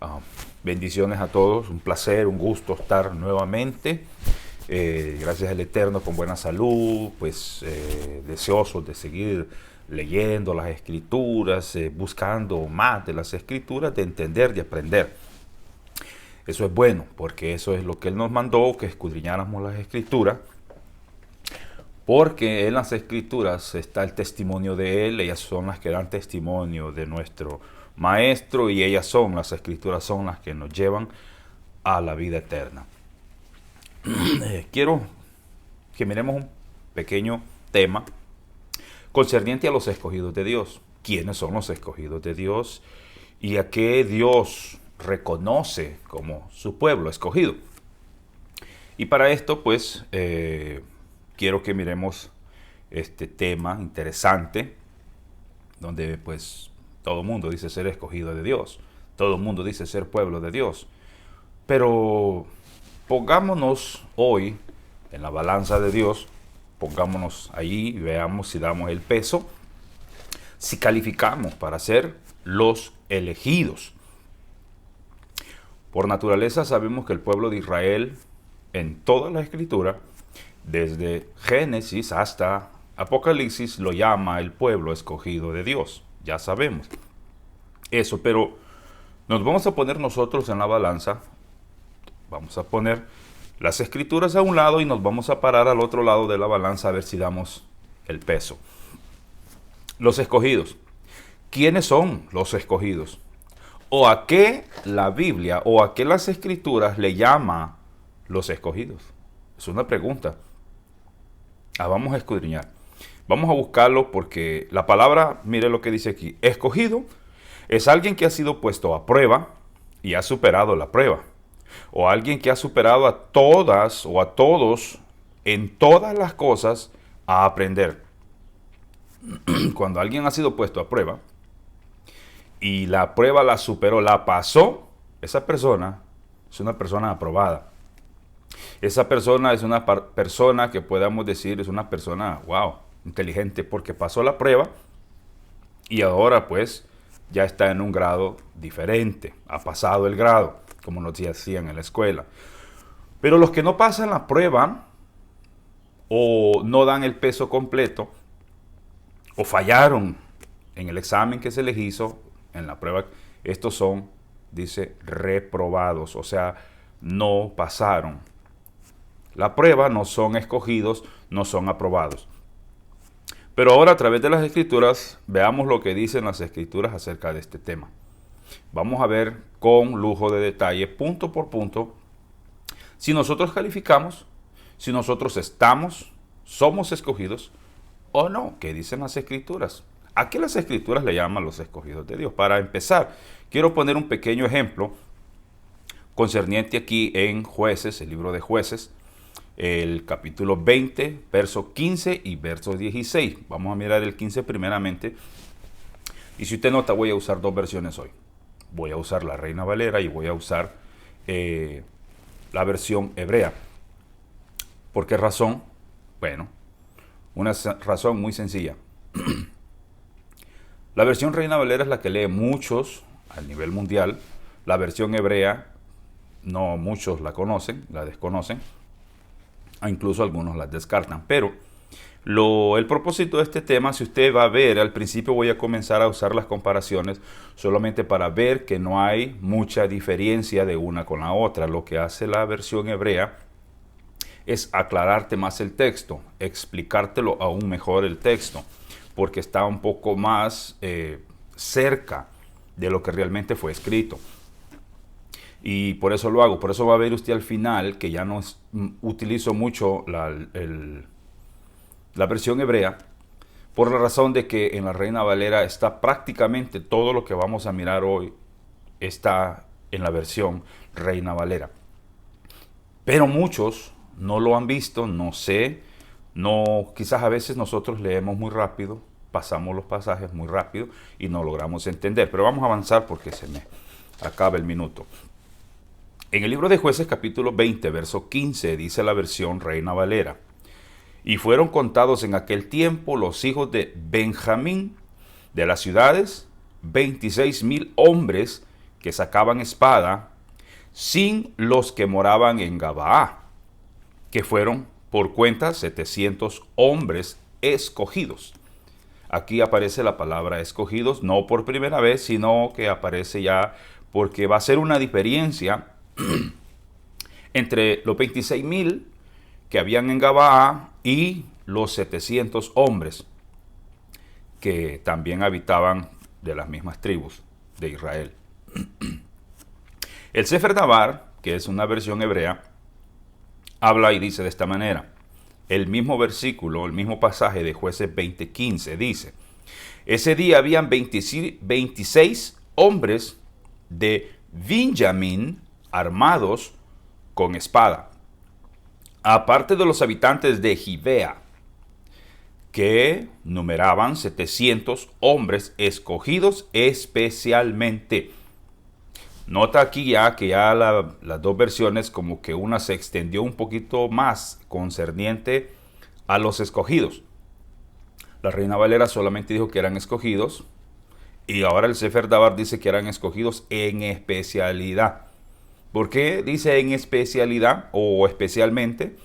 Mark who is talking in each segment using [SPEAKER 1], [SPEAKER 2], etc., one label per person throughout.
[SPEAKER 1] Ah, bendiciones a todos, un placer, un gusto estar nuevamente. Gracias al Eterno con buena salud, pues deseosos de seguir leyendo las Escrituras, buscando más de las Escrituras, de entender y aprender. Eso es bueno, porque eso es lo que Él nos mandó, que escudriñáramos las Escrituras, porque en las Escrituras está el testimonio de Él, ellas son las que dan testimonio de nuestro Maestro y ellas son, las Escrituras son las que nos llevan a la vida eterna. Quiero que miremos un pequeño tema concerniente a los escogidos de Dios. ¿Quiénes son los escogidos de Dios? ¿Y a qué Dios reconoce como su pueblo escogido? Y para esto, pues, quiero que miremos este tema interesante, donde pues todo el mundo dice ser escogido de Dios, todo el mundo dice ser pueblo de Dios, pero pongámonos hoy en la balanza de Dios, pongámonos ahí y veamos si damos el peso, si calificamos para ser los elegidos. Por naturaleza sabemos que el pueblo de Israel en toda la escritura, desde Génesis hasta Apocalipsis, lo llama el pueblo escogido de Dios. Ya sabemos eso, pero nos vamos a poner nosotros en la balanza, vamos a poner las escrituras a un lado y nos vamos a parar al otro lado de la balanza a ver si damos el peso. Los escogidos. ¿Quiénes son los escogidos? ¿O a qué la Biblia o a qué las escrituras le llama los escogidos? Es una pregunta. Vamos a escudriñar. Vamos a buscarlo porque la palabra, mire lo que dice aquí, escogido es alguien que ha sido puesto a prueba y ha superado la prueba. O alguien que ha superado a todas o a todos en todas las cosas a aprender. Cuando alguien ha sido puesto a prueba y la prueba la superó, la pasó, esa persona es una persona aprobada. Esa persona es una persona que podamos decir es una persona, wow, inteligente porque pasó la prueba y ahora pues ya está en un grado diferente, ha pasado el grado, como nos decían en la escuela. Pero los que no pasan la prueba o no dan el peso completo o fallaron en el examen que se les hizo, en la prueba, estos son, dice, reprobados, o sea, no pasaron la prueba, no son escogidos, no son aprobados. Pero ahora a través de las escrituras, veamos lo que dicen las escrituras acerca de este tema. Vamos a ver con lujo de detalle, punto por punto, si nosotros calificamos, si nosotros estamos, somos escogidos o no. ¿Qué dicen las escrituras? ¿A qué las escrituras le llaman los escogidos de Dios? Para empezar, quiero poner un pequeño ejemplo concerniente aquí en Jueces, el libro de Jueces, el capítulo 20, verso 15 y verso 16. Vamos a mirar el 15 primeramente. Y si usted nota, voy a usar dos versiones hoy. Voy a usar la Reina Valera y voy a usar la versión hebrea. ¿Por qué razón? Bueno, una razón muy sencilla. La versión Reina Valera es la que lee muchos a nivel mundial. La versión hebrea, no muchos la conocen, la desconocen. Incluso algunos las descartan. Pero el propósito de este tema, si usted va a ver, al principio voy a comenzar a usar las comparaciones solamente para ver que no hay mucha diferencia de una con la otra. Lo que hace la versión hebrea es aclararte más el texto, explicártelo aún mejor el texto, porque está un poco más cerca de lo que realmente fue escrito. Y por eso lo hago, por eso va a ver usted al final que ya no utilizo mucho la versión hebrea, por la razón de que en la Reina Valera está prácticamente todo lo que vamos a mirar hoy, está en la versión Reina Valera. Pero muchos no lo han visto, no sé, no, quizás a veces nosotros leemos muy rápido, pasamos los pasajes muy rápido y no logramos entender. Pero vamos a avanzar porque se me acaba el minuto. En el libro de Jueces capítulo 20, verso 15, dice la versión Reina Valera: y fueron contados en aquel tiempo los hijos de Benjamín de las ciudades 26,000 hombres que sacaban espada, sin los que moraban en Gabaa, que fueron por cuenta 700 hombres escogidos. Aquí aparece la palabra escogidos, no por primera vez, sino que aparece ya porque va a ser una diferencia entre los 26,000 que habían en Gabaa y los 700 hombres que también habitaban de las mismas tribus de Israel. El Sefer Dabar, que es una versión hebrea, habla y dice de esta manera. El mismo versículo, el mismo pasaje de Jueces 20:15 dice: ese día habían 26 hombres de Benjamín armados con espada, aparte de los habitantes de Gibea, que numeraban 700 hombres escogidos especialmente. Nota aquí ya que ya las dos versiones, como que una se extendió un poquito más concerniente a los escogidos. La Reina Valera solamente dijo que eran escogidos, y ahora el Sefer Dabar dice que eran escogidos en especialidad. ¿Por qué dice en especialidad o especialmente?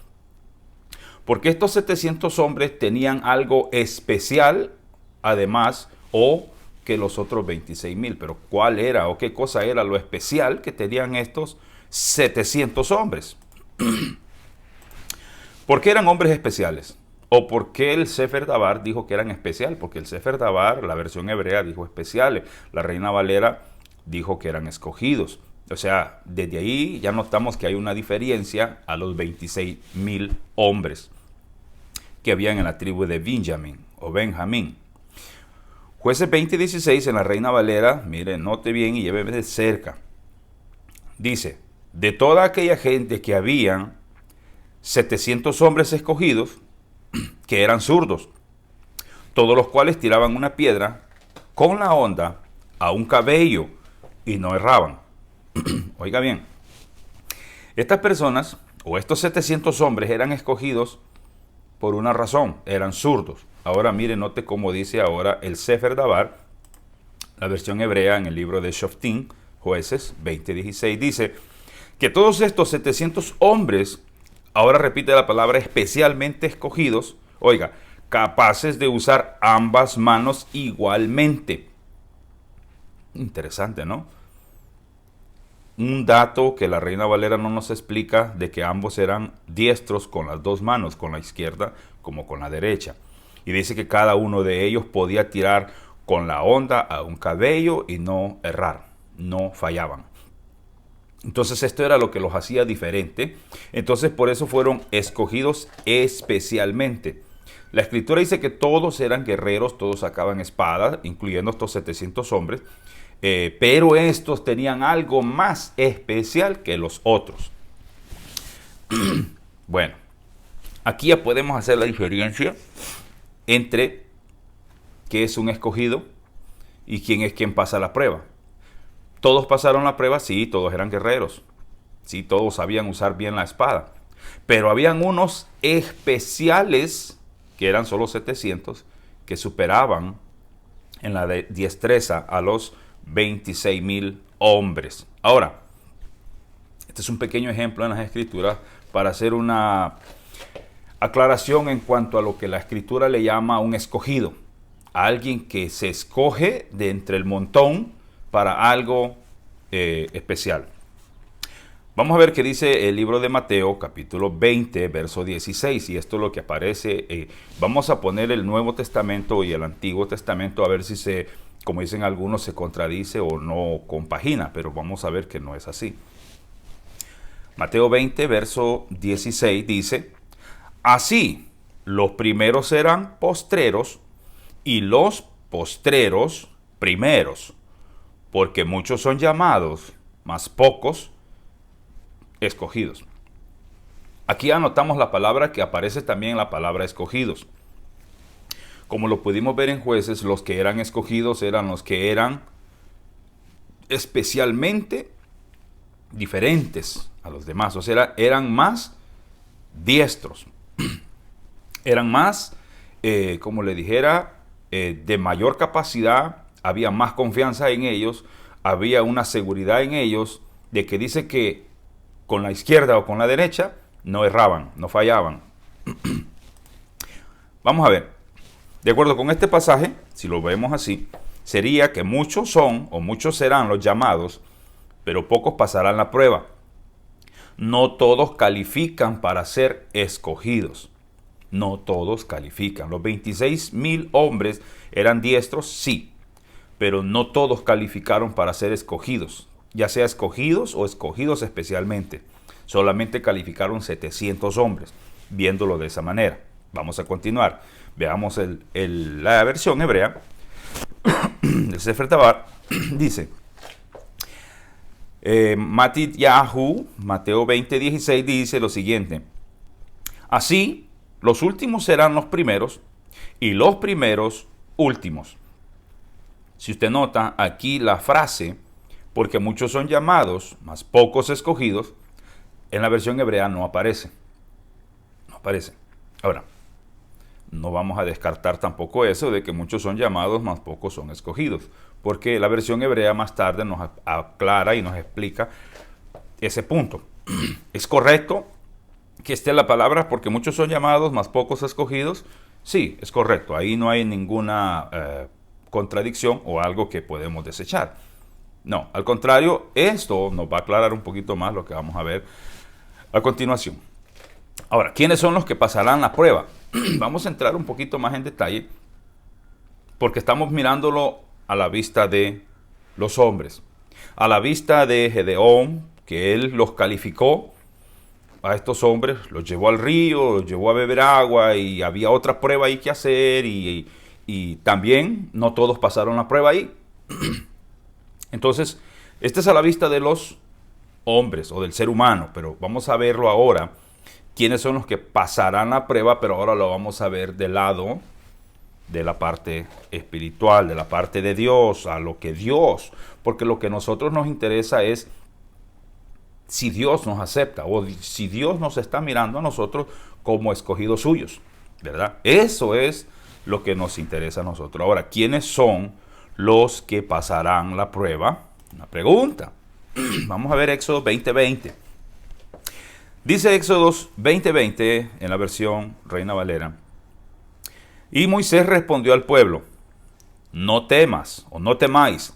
[SPEAKER 1] Porque estos 700 hombres tenían algo especial, además, o que los otros 26,000. Pero ¿cuál era o qué cosa era lo especial que tenían estos 700 hombres? ¿Por qué eran hombres especiales? ¿O por qué el Sefer Dabar dijo que eran especial? Porque el Sefer Dabar, la versión hebrea, dijo especiales. La Reina Valera dijo que eran escogidos. O sea, desde ahí ya notamos que hay una diferencia a los 26,000 hombres que habían en la tribu de Benjamín o Benjamín. Jueces 20:16 en la Reina Valera, mire, note bien y lléveme de cerca. Dice: de toda aquella gente que habían 700 hombres escogidos, que eran zurdos, todos los cuales tiraban una piedra con la honda a un cabello y no erraban. Oiga bien, estas personas o estos 700 hombres eran escogidos por una razón, eran zurdos. Ahora mire, note cómo dice ahora el Sefer Dabar, la versión hebrea en el libro de Shoftim, Jueces 20:16, dice que todos estos 700 hombres, ahora repite la palabra especialmente escogidos, oiga, capaces de usar ambas manos igualmente. Interesante, ¿no? Un dato que la Reina Valera no nos explica, de que ambos eran diestros con las dos manos, con la izquierda como con la derecha. Y dice que cada uno de ellos podía tirar con la honda a un cabello y no errar, no fallaban. Entonces esto era lo que los hacía diferente. Entonces por eso fueron escogidos especialmente. La escritura dice que todos eran guerreros, todos sacaban espadas, incluyendo estos 700 hombres. Pero estos tenían algo más especial que los otros. Bueno, aquí ya podemos hacer la diferencia entre qué es un escogido y quién es quien pasa la prueba. ¿Todos pasaron la prueba? Sí, todos eran guerreros. Sí, todos sabían usar bien la espada. Pero habían unos especiales, que eran solo 700, que superaban en la destreza a los 26,000 hombres. Ahora, este es un pequeño ejemplo en las escrituras para hacer una aclaración en cuanto a lo que la escritura le llama un escogido. A alguien que se escoge de entre el montón para algo especial. Vamos a ver qué dice el libro de Mateo, capítulo 20, verso 16. Y esto es lo que aparece. Vamos a poner el Nuevo Testamento y el Antiguo Testamento a ver si se, como dicen algunos, se contradice o no compagina. Pero vamos a ver que no es así. Mateo 20, verso 16 dice: así, los primeros serán postreros y los postreros primeros. Porque muchos son llamados, mas pocos escogidos. Aquí anotamos la palabra que aparece también, la palabra escogidos. Como lo pudimos ver en Jueces, los que eran escogidos eran los que eran especialmente diferentes a los demás. O sea, eran más diestros. Eran más, como le dijera, de mayor capacidad. Había más confianza en ellos. había una seguridad en ellos de que dice que con la izquierda o con la derecha no erraban, no fallaban. Vamos a ver, de acuerdo con este pasaje, si lo vemos así, sería que muchos son o muchos serán los llamados, pero pocos pasarán la prueba. No todos califican para ser escogidos. No todos califican. Los 26,000 hombres eran diestros, sí, pero no todos calificaron para ser escogidos, ya sea escogidos o escogidos especialmente. Solamente calificaron 700 hombres, viéndolo de esa manera. Vamos a continuar. Veamos la versión hebrea del Sefer Tabar. Dice, Matityahu, Mateo 20:16, dice lo siguiente: así, los últimos serán los primeros y los primeros últimos. Si usted nota aquí la frase, porque muchos son llamados, mas pocos escogidos, en la versión hebrea no aparece. No aparece. Ahora, no vamos a descartar tampoco eso de que muchos son llamados, mas pocos son escogidos, porque la versión hebrea más tarde nos aclara y nos explica ese punto. ¿Es correcto que esté la palabra porque muchos son llamados, mas pocos escogidos? Sí, es correcto. Ahí no hay ninguna contradicción o algo que podemos desechar. No, al contrario, esto nos va a aclarar un poquito más lo que vamos a ver a continuación. Ahora, ¿quiénes son los que pasarán la prueba? Vamos a entrar un poquito más en detalle porque estamos mirándolo a la vista de los hombres, a la vista de Gedeón, que él los calificó a estos hombres, los llevó al río, los llevó a beber agua y había otra prueba ahí que hacer y también no todos pasaron la prueba ahí. Entonces, este es a la vista de los hombres o del ser humano, pero vamos a verlo ahora. ¿Quiénes son los que pasarán la prueba? Pero ahora lo vamos a ver del lado de la parte espiritual, de la parte de Dios, a lo que Dios, porque lo que a nosotros nos interesa es si Dios nos acepta o si Dios nos está mirando a nosotros como escogidos suyos, ¿verdad? Eso es lo que nos interesa a nosotros. Ahora, ¿quiénes son los que pasarán la prueba? Una pregunta. Vamos a ver Éxodo 20:20. Dice Éxodo 20:20 en la versión Reina Valera: y Moisés respondió al pueblo: no temas o no temáis,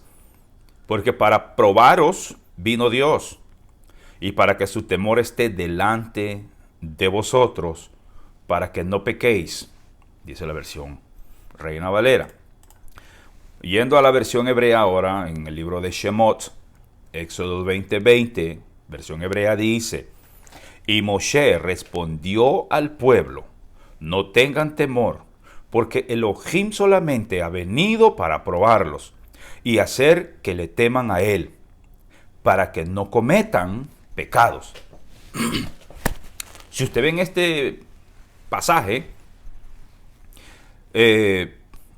[SPEAKER 1] porque para probaros vino Dios, y para que su temor esté delante de vosotros, para que no pequéis. Dice la versión Reina Valera. Yendo a la versión hebrea ahora, en el libro de Shemot, Éxodo 20:20, versión hebrea dice: y Moshe respondió al pueblo: no tengan temor, porque Elohim solamente ha venido para probarlos y hacer que le teman a él, para que no cometan pecados. Si usted ve en este pasaje,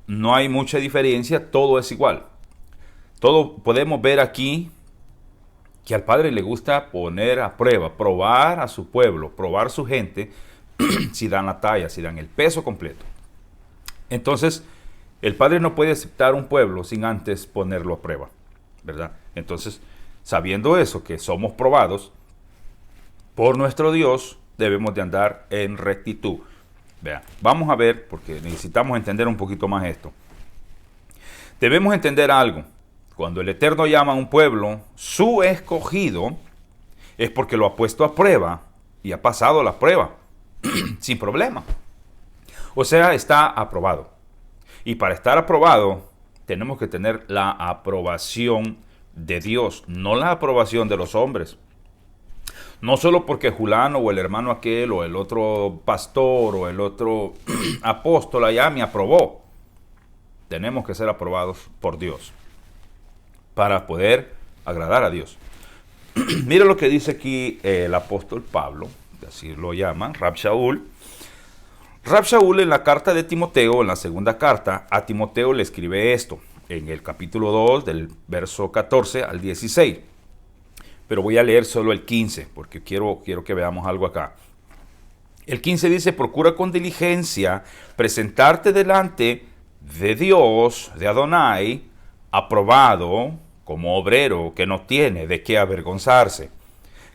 [SPEAKER 1] no hay mucha diferencia, todo es igual. Todo podemos ver aquí que al Padre le gusta poner a prueba, probar a su pueblo, probar su gente, si dan la talla, si dan el peso completo. Entonces, el Padre no puede aceptar un pueblo sin antes ponerlo a prueba, ¿verdad? Entonces, sabiendo eso, que somos probados por nuestro Dios, debemos de andar en rectitud. Vean, vamos a ver, porque necesitamos entender un poquito más esto. Debemos entender algo. Cuando el Eterno llama a un pueblo su escogido, es porque lo ha puesto a prueba y ha pasado la prueba sin problema. O sea, está aprobado. Y para estar aprobado, tenemos que tener la aprobación de Dios, no la aprobación de los hombres. No solo porque Julano o el hermano aquel o el otro pastor o el otro apóstol allá me aprobó. Tenemos que ser aprobados por Dios para poder agradar a Dios. Mira lo que dice aquí el apóstol Pablo, así lo llaman, Rab Shaul. Rab Shaul en la carta de Timoteo, en la segunda carta, a Timoteo le escribe esto, en el capítulo 2, del verso 14 al 16. Pero voy a leer solo el 15, porque quiero que veamos algo acá. El 15 dice: procura con diligencia presentarte delante de Dios, de Adonai, aprobado, como obrero que no tiene de qué avergonzarse,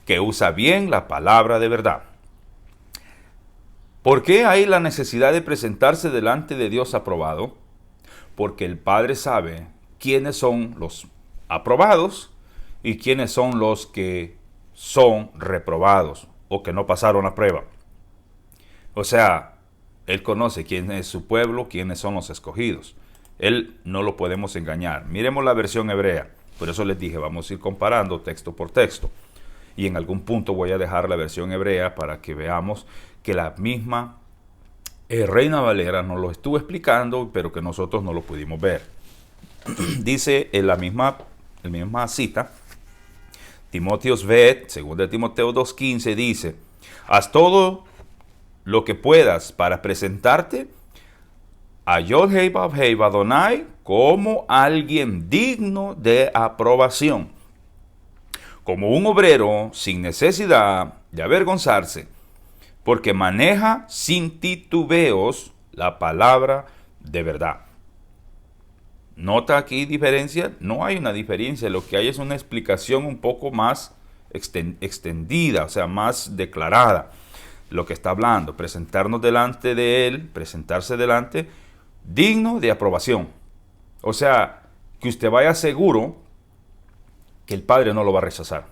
[SPEAKER 1] que usa bien la palabra de verdad. ¿Por qué hay la necesidad de presentarse delante de Dios aprobado? Porque el Padre sabe quiénes son los aprobados y quiénes son los que son reprobados o que no pasaron la prueba. O sea, Él conoce quién es su pueblo, quiénes son los escogidos. Él no lo podemos engañar. Miremos la versión hebrea. Por eso les dije, vamos a ir comparando texto por texto. Y en algún punto voy a dejar la versión hebrea para que veamos que la misma Reina Valera nos lo estuvo explicando, pero que nosotros no lo pudimos ver. Dice en la misma cita, Timoteos vet, 2 Timoteo 2:15, dice, haz todo lo que puedas para presentarte a Yod Hei Vav Hei Adonai como alguien digno de aprobación, como un obrero sin necesidad de avergonzarse, porque maneja sin titubeos la palabra de verdad. ¿Nota aquí diferencia? No hay una diferencia, lo que hay es una explicación un poco más extendida, o sea, más declarada. Lo que está hablando, presentarnos delante de Él, presentarse delante, digno de aprobación. O sea, que usted vaya seguro que el Padre no lo va a rechazar,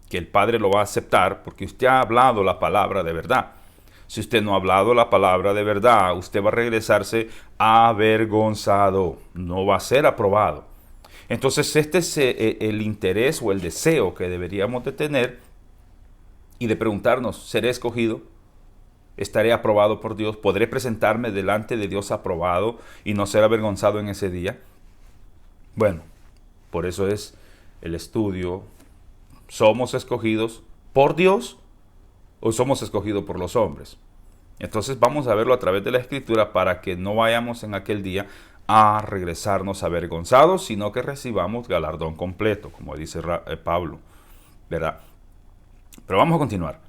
[SPEAKER 1] que el Padre lo va a aceptar porque usted ha hablado la palabra de verdad. Si usted no ha hablado la palabra de verdad, usted va a regresarse avergonzado, no va a ser aprobado. Entonces este es el interés o el deseo que deberíamos de tener y de preguntarnos, ¿seré escogido? ¿Estaré aprobado por Dios? ¿Podré presentarme delante de Dios aprobado y no ser avergonzado en ese día? Bueno, por eso es el estudio. ¿Somos escogidos por Dios o somos escogidos por los hombres? Entonces vamos a verlo a través de la Escritura para que no vayamos en aquel día a regresarnos avergonzados, sino que recibamos galardón completo, como dice Pablo, ¿verdad? Pero vamos a continuar.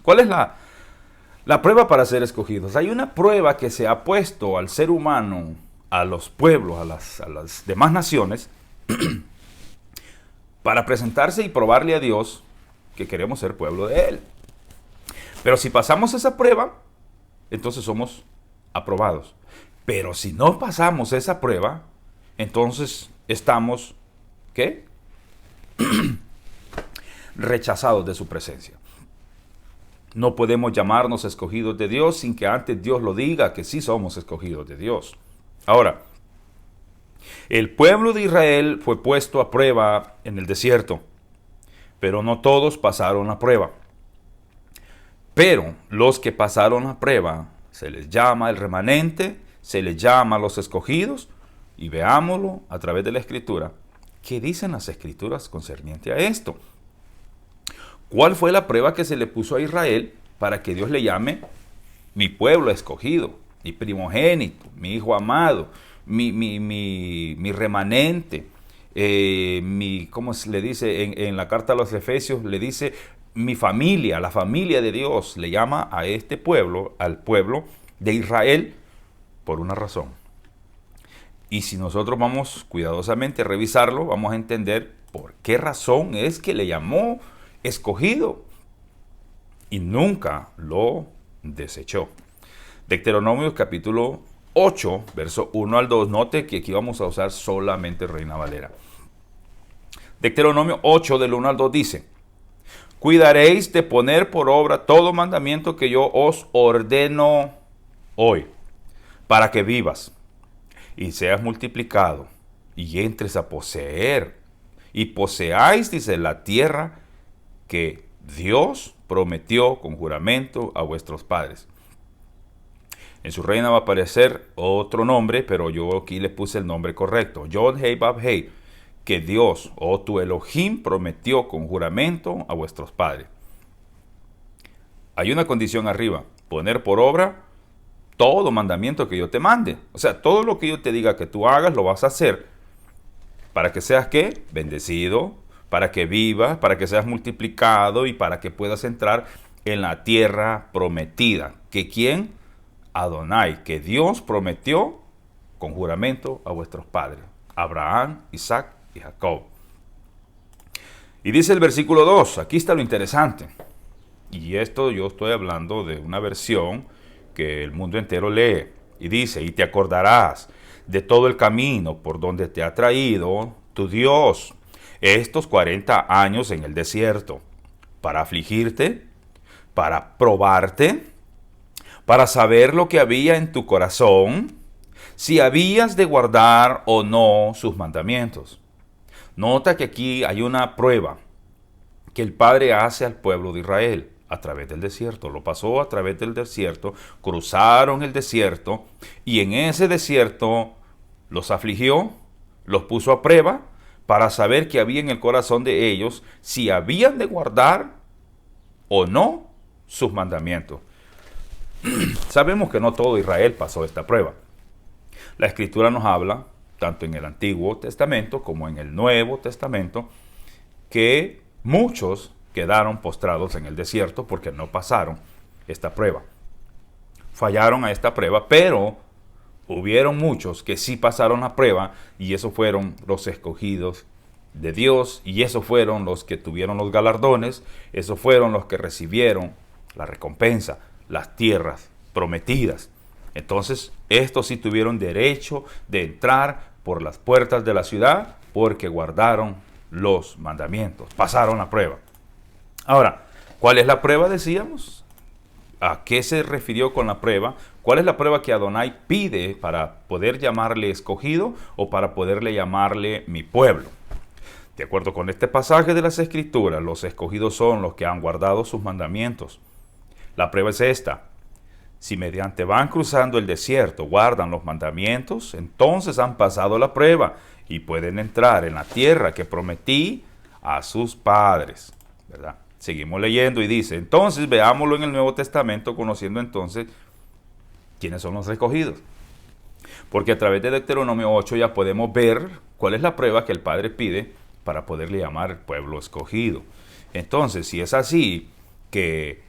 [SPEAKER 1] ¿Cuál es la prueba para ser escogidos? Hay una prueba que se ha puesto al ser humano, a los pueblos, a las demás naciones, para presentarse y probarle a Dios que queremos ser pueblo de Él. Pero si pasamos esa prueba, entonces somos aprobados. Pero si no pasamos esa prueba, entonces estamos, ¿qué? Rechazados de su presencia. No podemos llamarnos escogidos de Dios sin que antes Dios lo diga que sí somos escogidos de Dios. Ahora, el pueblo de Israel fue puesto a prueba en el desierto, pero no todos pasaron la prueba. Pero los que pasaron la prueba se les llama el remanente, se les llama los escogidos, y veámoslo a través de la Escritura. ¿Qué dicen las Escrituras concerniente a esto? ¿Cuál fue la prueba que se le puso a Israel para que Dios le llame mi pueblo escogido, mi primogénito, mi hijo amado, mi remanente? ¿Cómo se le dice en la carta a los Efesios? Le dice mi familia, la familia de Dios. Le llama a este pueblo, al pueblo de Israel, por una razón. Y si nosotros vamos cuidadosamente a revisarlo, vamos a entender por qué razón es que le llamó escogido y nunca lo desechó. Deuteronomio capítulo 8, verso 1 al 2. Note que aquí vamos a usar solamente Reina Valera. Deuteronomio 8 del 1 al 2 dice: cuidaréis de poner por obra todo mandamiento que yo os ordeno hoy, para que vivas y seas multiplicado y entres a poseer y poseáis, dice, la tierra que Dios prometió con juramento a vuestros padres. En su reina va a aparecer otro nombre, pero yo aquí le puse el nombre correcto. Yod Hei Vav Hei, que Dios o tu Elohim prometió con juramento a vuestros padres. Hay una condición arriba: poner por obra todo mandamiento que yo te mande. O sea, todo lo que yo te diga que tú hagas, lo vas a hacer para que seas, ¿qué? Bendecido, para que vivas, para que seas multiplicado y para que puedas entrar en la tierra prometida. ¿Que quién? Adonai, que Dios prometió con juramento a vuestros padres, Abraham, Isaac y Jacob. Y dice el versículo 2, aquí está lo interesante. Y esto yo estoy hablando de una versión que el mundo entero lee. Y dice, y te acordarás de todo el camino por donde te ha traído tu Dios estos 40 años en el desierto, para afligirte, para probarte, para saber lo que había en tu corazón, si habías de guardar o no sus mandamientos. Nota que aquí hay una prueba que el Padre hace al pueblo de Israel a través del desierto. Lo pasó a través del desierto, cruzaron el desierto y en ese desierto los afligió, los puso a prueba para saber qué había en el corazón de ellos, si habían de guardar o no sus mandamientos. Sabemos que no todo Israel pasó esta prueba. La Escritura nos habla, tanto en el Antiguo Testamento como en el Nuevo Testamento, que muchos quedaron postrados en el desierto porque no pasaron esta prueba. Fallaron a esta prueba, pero hubieron muchos que sí pasaron la prueba y esos fueron los escogidos de Dios y esos fueron los que tuvieron los galardones, esos fueron los que recibieron la recompensa, las tierras prometidas. Entonces, estos sí tuvieron derecho de entrar por las puertas de la ciudad porque guardaron los mandamientos, pasaron la prueba. Ahora, ¿cuál es la prueba, decíamos? ¿A qué se refirió con la prueba? ¿Cuál es la prueba que Adonai pide para poder llamarle escogido o para poderle llamarle mi pueblo? De acuerdo con este pasaje de las Escrituras, los escogidos son los que han guardado sus mandamientos. La prueba es esta. Si mediante van cruzando el desierto guardan los mandamientos, entonces han pasado la prueba y pueden entrar en la tierra que prometí a sus padres, ¿verdad? Seguimos leyendo y dice, entonces veámoslo en el Nuevo Testamento, conociendo entonces quiénes son los escogidos. Porque a través de Deuteronomio 8 ya podemos ver cuál es la prueba que el Padre pide para poderle llamar el pueblo escogido. Entonces, si es así, que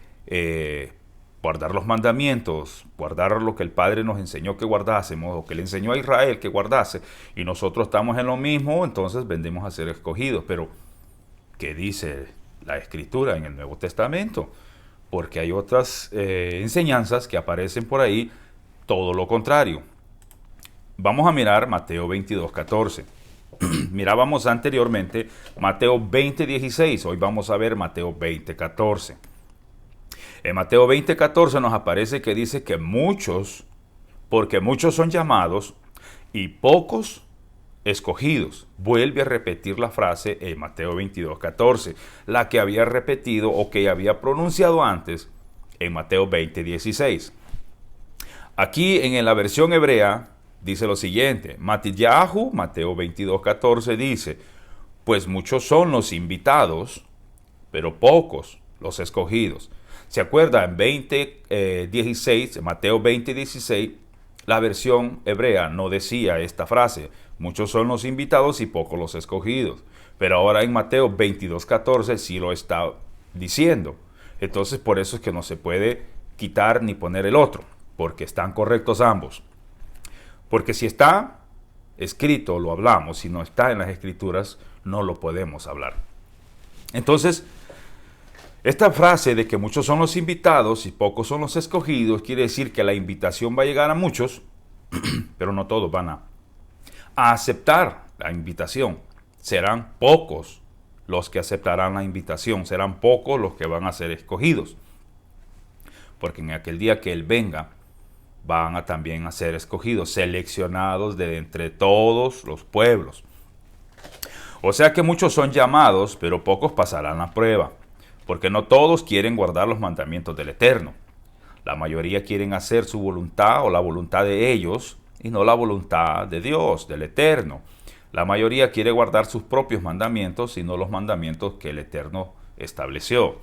[SPEAKER 1] guardar los mandamientos, guardar lo que el Padre nos enseñó que guardásemos, o que le enseñó a Israel que guardase, y nosotros estamos en lo mismo, entonces vendemos a ser escogidos. Pero, ¿qué dice la Escritura en el Nuevo Testamento? Porque hay otras enseñanzas que aparecen por ahí, todo lo contrario. Vamos a mirar Mateo 22:14. Mirábamos anteriormente Mateo 20:16, hoy vamos a ver Mateo 20:14. En Mateo 20:14 nos aparece que dice que muchos, porque muchos son llamados y pocos escogidos. Vuelve a repetir la frase en Mateo 22:14, la que había repetido o que había pronunciado antes en Mateo 20:16. Aquí en la versión hebrea dice lo siguiente, Matillahu, Mateo 22:14 dice, pues muchos son los invitados, pero pocos los escogidos. ¿Se acuerda? En 20:16, Mateo 20:16, la versión hebrea no decía esta frase, muchos son los invitados y pocos los escogidos. Pero ahora en Mateo 22:14 sí lo está diciendo. Entonces por eso es que no se puede quitar ni poner el otro, porque están correctos ambos. Porque si está escrito, lo hablamos, si no está en las Escrituras, no lo podemos hablar. Entonces, esta frase de que muchos son los invitados y pocos son los escogidos quiere decir que la invitación va a llegar a muchos, pero no todos van a aceptar la invitación. Serán pocos los que aceptarán la invitación, serán pocos los que van a ser escogidos. Porque en aquel día que Él venga, van a también a ser escogidos, seleccionados de entre todos los pueblos. O sea que muchos son llamados, pero pocos pasarán la prueba. Porque no todos quieren guardar los mandamientos del Eterno. La mayoría quieren hacer su voluntad o la voluntad de ellos y no la voluntad de Dios, del Eterno. La mayoría quiere guardar sus propios mandamientos y no los mandamientos que el Eterno estableció.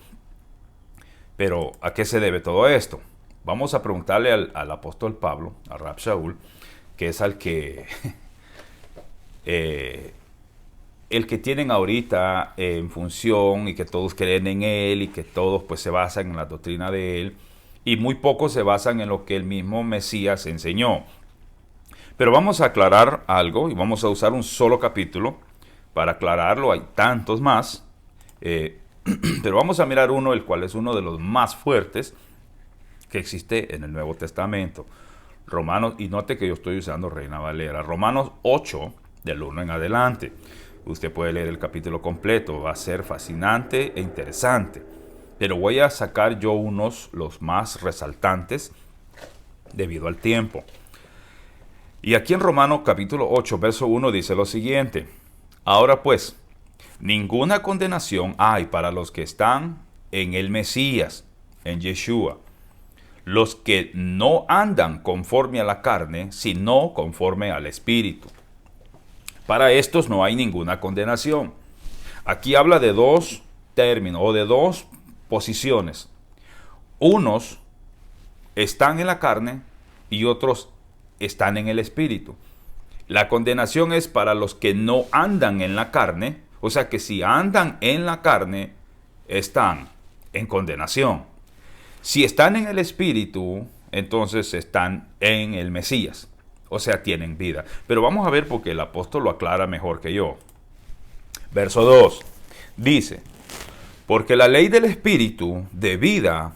[SPEAKER 1] Pero, ¿a qué se debe todo esto? Vamos a preguntarle al apóstol Pablo, a Rab Shaul, que es al que el que tienen ahorita en función y que todos creen en él y que todos pues se basan en la doctrina de él y muy pocos se basan en lo que el mismo Mesías enseñó. Pero vamos a aclarar algo y vamos a usar un solo capítulo para aclararlo, hay tantos más, pero vamos a mirar uno, el cual es uno de los más fuertes que existe en el Nuevo Testamento. Romanos, y note que yo estoy usando Reina Valera, Romanos 8, del 1 en adelante. Usted puede leer el capítulo completo, va a ser fascinante e interesante. Pero voy a sacar yo los más resaltantes, debido al tiempo. Y aquí en Romanos capítulo 8, verso 1 dice lo siguiente: ahora pues, ninguna condenación hay para los que están en el Mesías, en Yeshua, los que no andan conforme a la carne, sino conforme al Espíritu. Para estos no hay ninguna condenación. Aquí habla de dos términos o de dos posiciones. Unos están en la carne y otros están en el Espíritu. La condenación es para los que no andan en la carne, o sea que si andan en la carne, están en condenación. Si están en el Espíritu, entonces están en el Mesías, o sea, tienen vida. Pero vamos a ver porque el apóstol lo aclara mejor que yo. Verso 2 dice: porque la ley del Espíritu de vida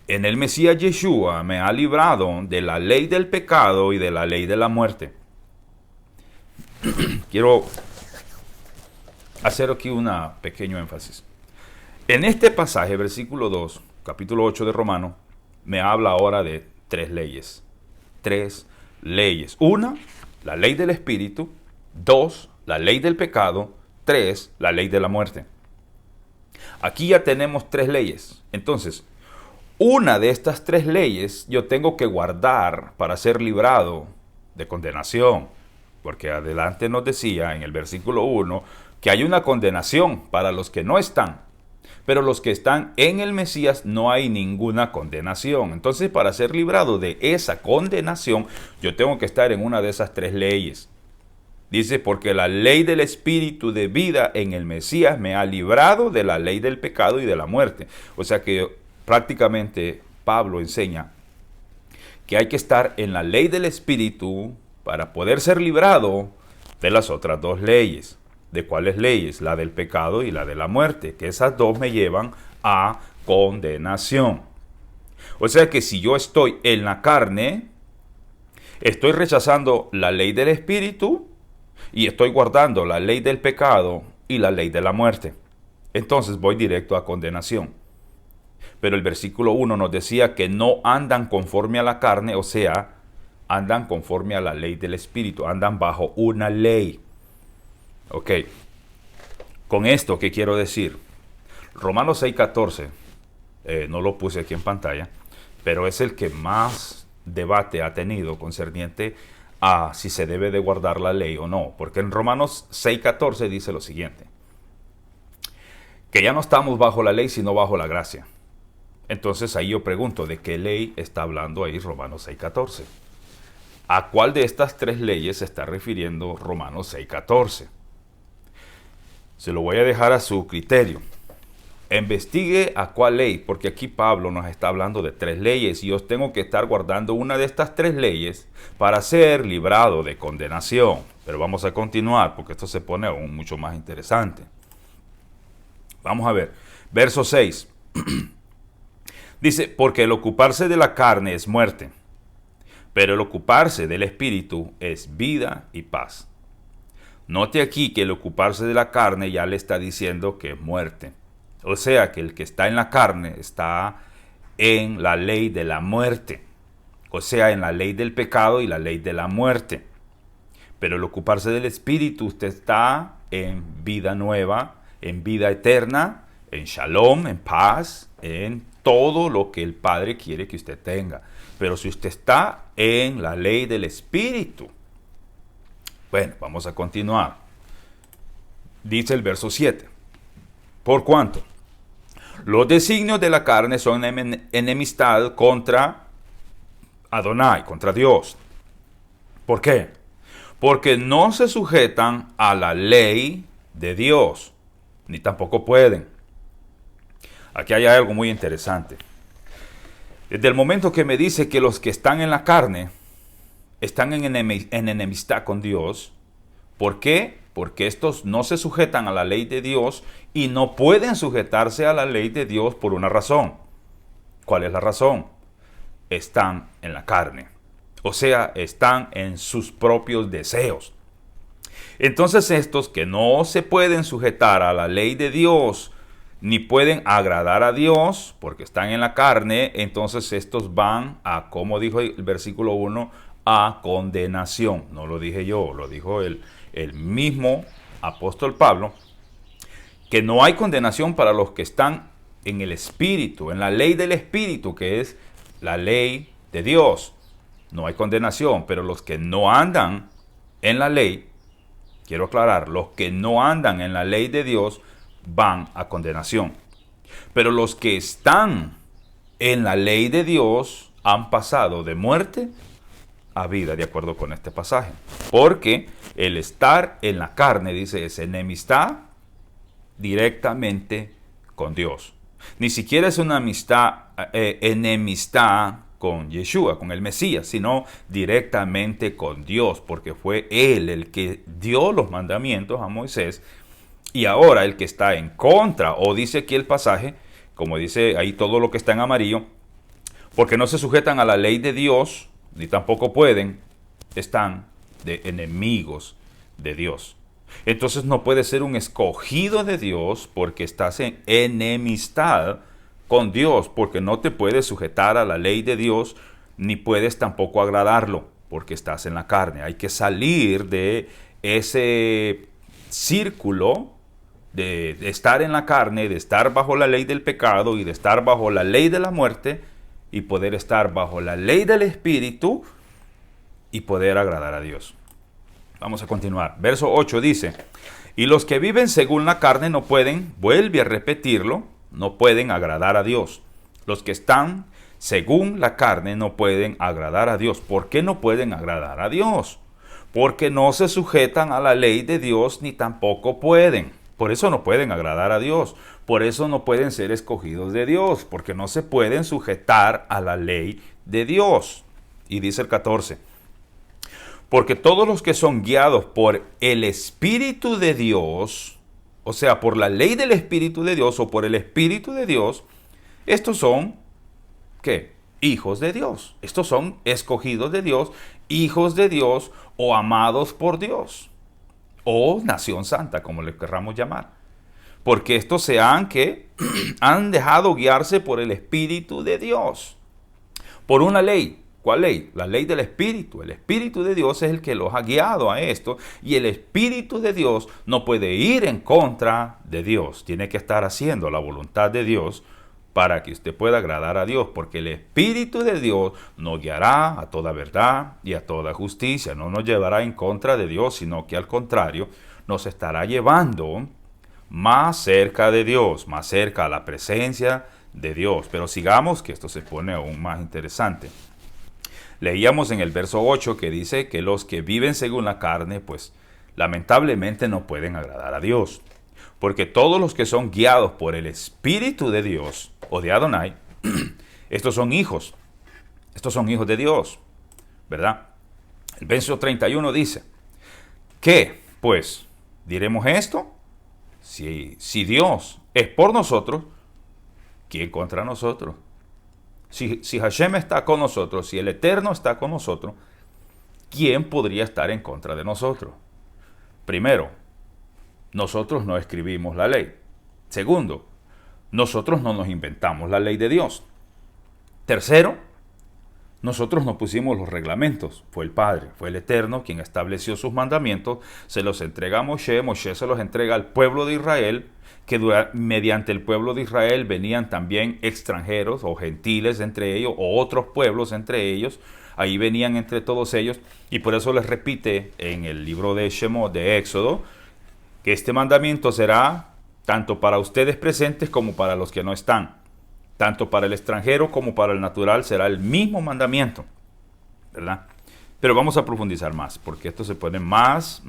[SPEAKER 1] en el Mesías Yeshua me ha librado de la ley del pecado y de la ley de la muerte. Quiero hacer aquí un pequeño énfasis. En este pasaje, versículo 2, capítulo 8 de Romanos, me habla ahora de tres leyes. Tres leyes. Una, la ley del Espíritu. Dos, la ley del pecado. Tres, la ley de la muerte. Aquí ya tenemos tres leyes. Entonces, una de estas tres leyes yo tengo que guardar para ser librado de condenación. Porque adelante nos decía en el versículo 1 que hay una condenación para los que no están. Pero los que están en el Mesías no hay ninguna condenación. Entonces, para ser librado de esa condenación, yo tengo que estar en una de esas tres leyes. Dice, porque la ley del Espíritu de vida en el Mesías me ha librado de la ley del pecado y de la muerte. O sea que prácticamente Pablo enseña que hay que estar en la ley del Espíritu para poder ser librado de las otras dos leyes. ¿De cuáles leyes? La del pecado y la de la muerte, que esas dos me llevan a condenación. O sea que si yo estoy en la carne, estoy rechazando la ley del Espíritu y estoy guardando la ley del pecado y la ley de la muerte. Entonces voy directo a condenación. Pero el versículo 1 nos decía que no andan conforme a la carne, o sea, andan conforme a la ley del Espíritu, andan bajo una ley. Ok, con esto, ¿qué quiero decir? Romanos 6:14, no lo puse aquí en pantalla, pero es el que más debate ha tenido concerniente a si se debe de guardar la ley o no. Porque en Romanos 6:14 dice lo siguiente: que ya no estamos bajo la ley, sino bajo la gracia. Entonces ahí yo pregunto, ¿de qué ley está hablando ahí Romanos 6:14? ¿A cuál de estas tres leyes se está refiriendo Romanos 6:14? Se lo voy a dejar a su criterio. Investigue a cuál ley, porque aquí Pablo nos está hablando de tres leyes y yo tengo que estar guardando una de estas tres leyes para ser librado de condenación. Pero vamos a continuar porque esto se pone aún mucho más interesante. Vamos a ver, verso 6. Dice, porque el ocuparse de la carne es muerte, pero el ocuparse del Espíritu es vida y paz. Note aquí que el ocuparse de la carne ya le está diciendo que es muerte. O sea que el que está en la carne está en la ley de la muerte. O sea, en la ley del pecado y la ley de la muerte. Pero el ocuparse del Espíritu, usted está en vida nueva, en vida eterna, en shalom, en paz, en todo lo que el Padre quiere que usted tenga. Pero si usted está en la ley del Espíritu, bueno, vamos a continuar. Dice el verso 7. Por cuanto los designios de la carne son enemistad contra Adonai, contra Dios. ¿Por qué? Porque no se sujetan a la ley de Dios, ni tampoco pueden. Aquí hay algo muy interesante. Desde el momento que me dice que los que están en la carne están en enemistad con Dios, ¿por qué? porque estos no se sujetan a la ley de Dios y no pueden sujetarse a la ley de Dios por una razón. ¿Cuál es la razón? Están en la carne. O sea, están en sus propios deseos. Entonces estos que no se pueden sujetar a la ley de Dios, ni pueden agradar a Dios, porque están en la carne, entonces estos van a, como dijo el versículo 1, a condenación. No lo dije yo, lo dijo el mismo apóstol Pablo, que no hay condenación para los que están en el Espíritu, en la ley del Espíritu, que es la ley de Dios. No hay condenación, pero los que no andan en la ley, quiero aclarar, los que no andan en la ley de Dios van a condenación. Pero los que están en la ley de Dios han pasado de muerte a vida, de acuerdo con este pasaje. Porque el estar en la carne, dice, es enemistad directamente con Dios. Ni siquiera es una enemistad con Yeshua, con el Mesías, sino directamente con Dios, porque fue Él el que dio los mandamientos a Moisés, y ahora el que está en contra, o dice aquí el pasaje, como dice ahí todo lo que está en amarillo, porque no se sujetan a la ley de Dios, ni tampoco pueden, están de enemigos de Dios. Entonces no puede ser un escogido de Dios porque estás en enemistad con Dios, porque no te puedes sujetar a la ley de Dios, ni puedes tampoco agradarlo, porque estás en la carne. Hay que salir de ese círculo de estar en la carne, de estar bajo la ley del pecado y de estar bajo la ley de la muerte, y poder estar bajo la ley del Espíritu y poder agradar a Dios. Vamos a continuar. Verso 8 dice, y los que viven según la carne no pueden, vuelve a repetirlo, no pueden agradar a Dios. Los que están según la carne no pueden agradar a Dios. ¿Por qué no pueden agradar a Dios? Porque no se sujetan a la ley de Dios ni tampoco pueden. Por eso no pueden agradar a Dios. Por eso no pueden ser escogidos de Dios. Porque no se pueden sujetar a la ley de Dios. Y dice el 14. Porque todos los que son guiados por el Espíritu de Dios, o sea, por la ley del Espíritu de Dios o por el Espíritu de Dios, estos son, ¿qué? Hijos de Dios. Estos son escogidos de Dios, hijos de Dios o amados por Dios. O nación santa, como le querramos llamar. Porque estos se han, ¿qué? Han dejado guiarse por el Espíritu de Dios. Por una ley. ¿Cuál ley? La ley del Espíritu. El Espíritu de Dios es el que los ha guiado a esto. Y el Espíritu de Dios no puede ir en contra de Dios. Tiene que estar haciendo la voluntad de Dios para que usted pueda agradar a Dios. Porque el Espíritu de Dios nos guiará a toda verdad y a toda justicia. No nos llevará en contra de Dios, sino que al contrario nos estará llevando más cerca de Dios, más cerca a la presencia de Dios. Pero sigamos, que esto se pone aún más interesante. Leíamos en el verso 8 que dice que los que viven según la carne, pues lamentablemente no pueden agradar a Dios. Porque todos los que son guiados por el Espíritu de Dios o de Adonai, estos son hijos de Dios, ¿verdad? El verso 31 dice, ¿qué? Pues, diremos esto, si Dios es por nosotros, ¿quién contra nosotros? Si Hashem está con nosotros, si el Eterno está con nosotros, ¿quién podría estar en contra de nosotros? Primero, nosotros no escribimos la ley. Segundo, nosotros no nos inventamos la ley de Dios. Tercero, nosotros no pusimos los reglamentos. Fue el Padre, fue el Eterno quien estableció sus mandamientos. Se los entrega a Moshe, Moshe se los entrega al pueblo de Israel, que mediante el pueblo de Israel venían también extranjeros o gentiles entre ellos, o otros pueblos entre ellos. Ahí venían entre todos ellos, y por eso les repite en el libro de Shemot, de Éxodo, que este mandamiento será tanto para ustedes presentes como para los que no están. Tanto para el extranjero como para el natural será el mismo mandamiento, ¿verdad? Pero vamos a profundizar más, porque esto se pone más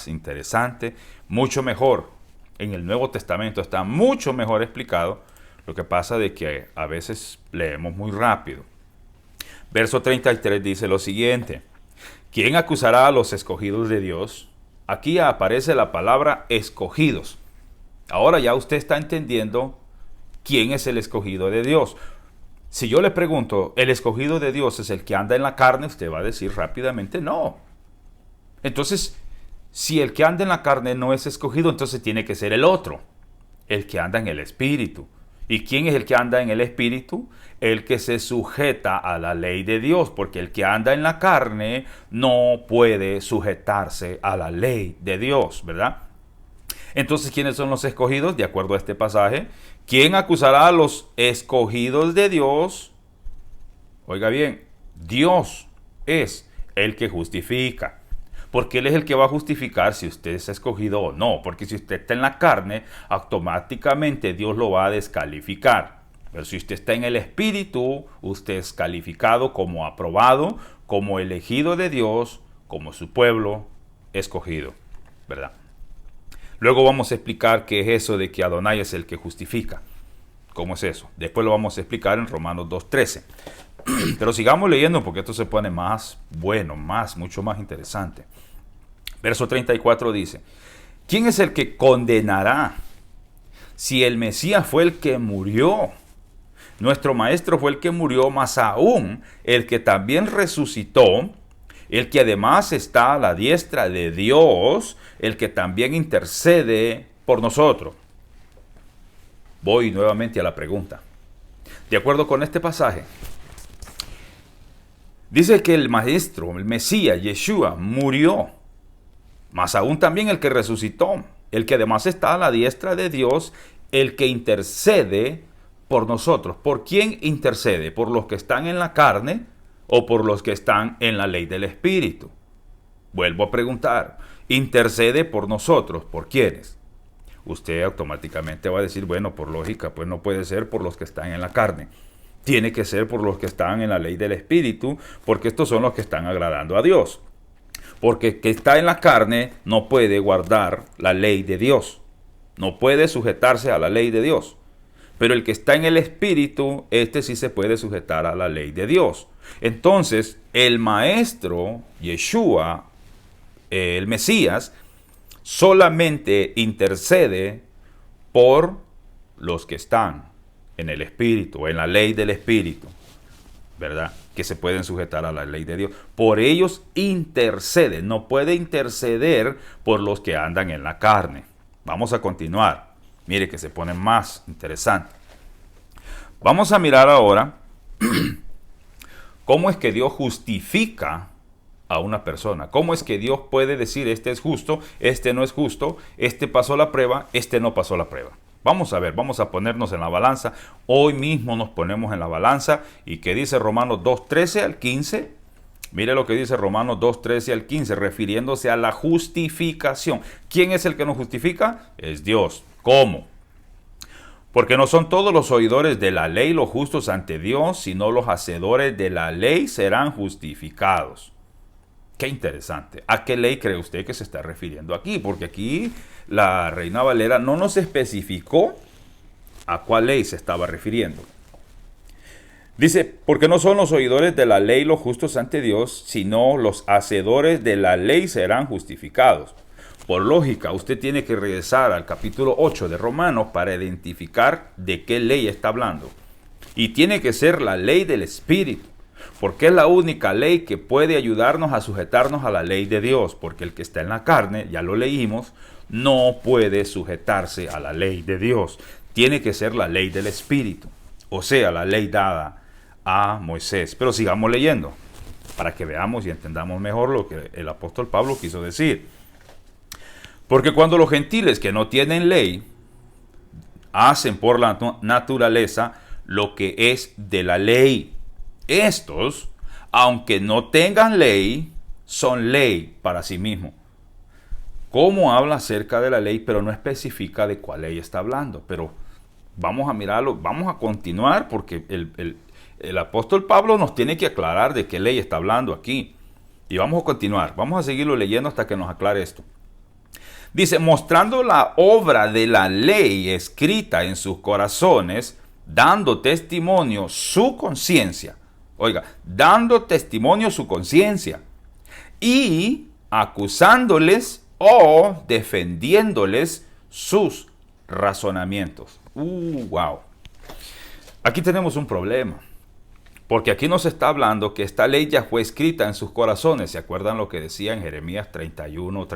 [SPEAKER 1] interesante, mucho mejor. En el Nuevo Testamento está mucho mejor explicado. Lo que pasa de que a veces leemos muy rápido. Verso 33 dice lo siguiente. ¿Quién acusará a los escogidos de Dios? aquí aparece la palabra escogidos. Ahora ya usted está entendiendo quién es el escogido de Dios. Si yo le pregunto, ¿el escogido de Dios es el que anda en la carne? Usted va a decir rápidamente, no. Entonces, si el que anda en la carne no es escogido, entonces tiene que ser el otro, el que anda en el Espíritu. ¿Y quién es el que anda en el Espíritu? El que se sujeta a la ley de Dios, porque el que anda en la carne no puede sujetarse a la ley de Dios, ¿verdad? Entonces, ¿quiénes son los escogidos? De acuerdo a este pasaje, ¿quién acusará a los escogidos de Dios? Oiga bien, Dios es el que justifica. Porque Él es el que va a justificar si usted es escogido o no. Porque si usted está en la carne, automáticamente Dios lo va a descalificar. Pero si usted está en el Espíritu, usted es calificado como aprobado, como elegido de Dios, como su pueblo escogido, ¿verdad? Luego vamos a explicar qué es eso de que Adonai es el que justifica. ¿Cómo es eso? Después lo vamos a explicar en Romanos 2:13. Pero sigamos leyendo porque esto se pone más bueno, mucho más interesante. Verso 34 dice, ¿quién es el que condenará? Si el Mesías fue el que murió, nuestro Maestro fue el que murió, más aún el que también resucitó, el que además está a la diestra de Dios, el que también intercede por nosotros. Voy nuevamente a la pregunta. De acuerdo con este pasaje, dice que el Maestro, el Mesías, Yeshua, murió, más aún también el que resucitó, el que además está a la diestra de Dios, el que intercede por nosotros. ¿Por quién intercede? ¿Por los que están en la carne o por los que están en la ley del Espíritu? Vuelvo a preguntar, ¿intercede por nosotros? ¿Por quiénes? Usted automáticamente va a decir, bueno, por lógica, pues no puede ser por los que están en la carne. Tiene que ser por los que están en la ley del Espíritu, porque estos son los que están agradando a Dios. Porque el que está en la carne no puede guardar la ley de Dios. No puede sujetarse a la ley de Dios. Pero el que está en el Espíritu, este sí se puede sujetar a la ley de Dios. Entonces, el Maestro, Yeshua, el Mesías, solamente intercede por los que están en el Espíritu, en la ley del Espíritu, ¿verdad? Que se pueden sujetar a la ley de Dios. Por ellos intercede, no puede interceder por los que andan en la carne. Vamos a continuar. Mire que se pone más interesante. Vamos a mirar ahora cómo es que Dios justifica a una persona. ¿Cómo es que Dios puede decir este es justo, este no es justo, este pasó la prueba, este no pasó la prueba? Vamos a ver, vamos a ponernos en la balanza. Hoy mismo nos ponemos en la balanza. ¿Y qué dice Romanos 2:13 al 15? Mire lo que dice Romanos 2:13 al 15, refiriéndose a la justificación. ¿Quién es el que nos justifica? Es Dios. ¿Cómo? Porque no son todos los oidores de la ley los justos ante Dios, sino los hacedores de la ley serán justificados. Qué interesante. ¿A qué ley cree usted que se está refiriendo aquí? Porque aquí la Reina Valera no nos especificó a cuál ley se estaba refiriendo. Dice, porque no son los oidores de la ley los justos ante Dios, sino los hacedores de la ley serán justificados. Por lógica, usted tiene que regresar al capítulo 8 de Romanos para identificar de qué ley está hablando. Y tiene que ser la ley del Espíritu. Porque es la única ley que puede ayudarnos a sujetarnos a la ley de Dios. Porque el que está en la carne, ya lo leímos, no puede sujetarse a la ley de Dios. Tiene que ser la ley del Espíritu. O sea, la ley dada a Moisés. Pero sigamos leyendo para que veamos y entendamos mejor lo que el apóstol Pablo quiso decir. Porque cuando los gentiles que no tienen ley hacen por la naturaleza lo que es de la ley, estos, aunque no tengan ley, son ley para sí mismos. ¿Cómo habla acerca de la ley, pero no especifica de cuál ley está hablando? Pero vamos a mirarlo, vamos a continuar porque el apóstol Pablo nos tiene que aclarar de qué ley está hablando aquí. Y vamos a continuar, vamos a seguirlo leyendo hasta que nos aclare esto. Dice, mostrando la obra de la ley escrita en sus corazones, dando testimonio su conciencia. Oiga, dando testimonio su conciencia y acusándoles o defendiéndoles sus razonamientos. Wow. Aquí tenemos un problema. Porque aquí nos está hablando que esta ley ya fue escrita en sus corazones. ¿Se acuerdan lo que decía en Jeremías 31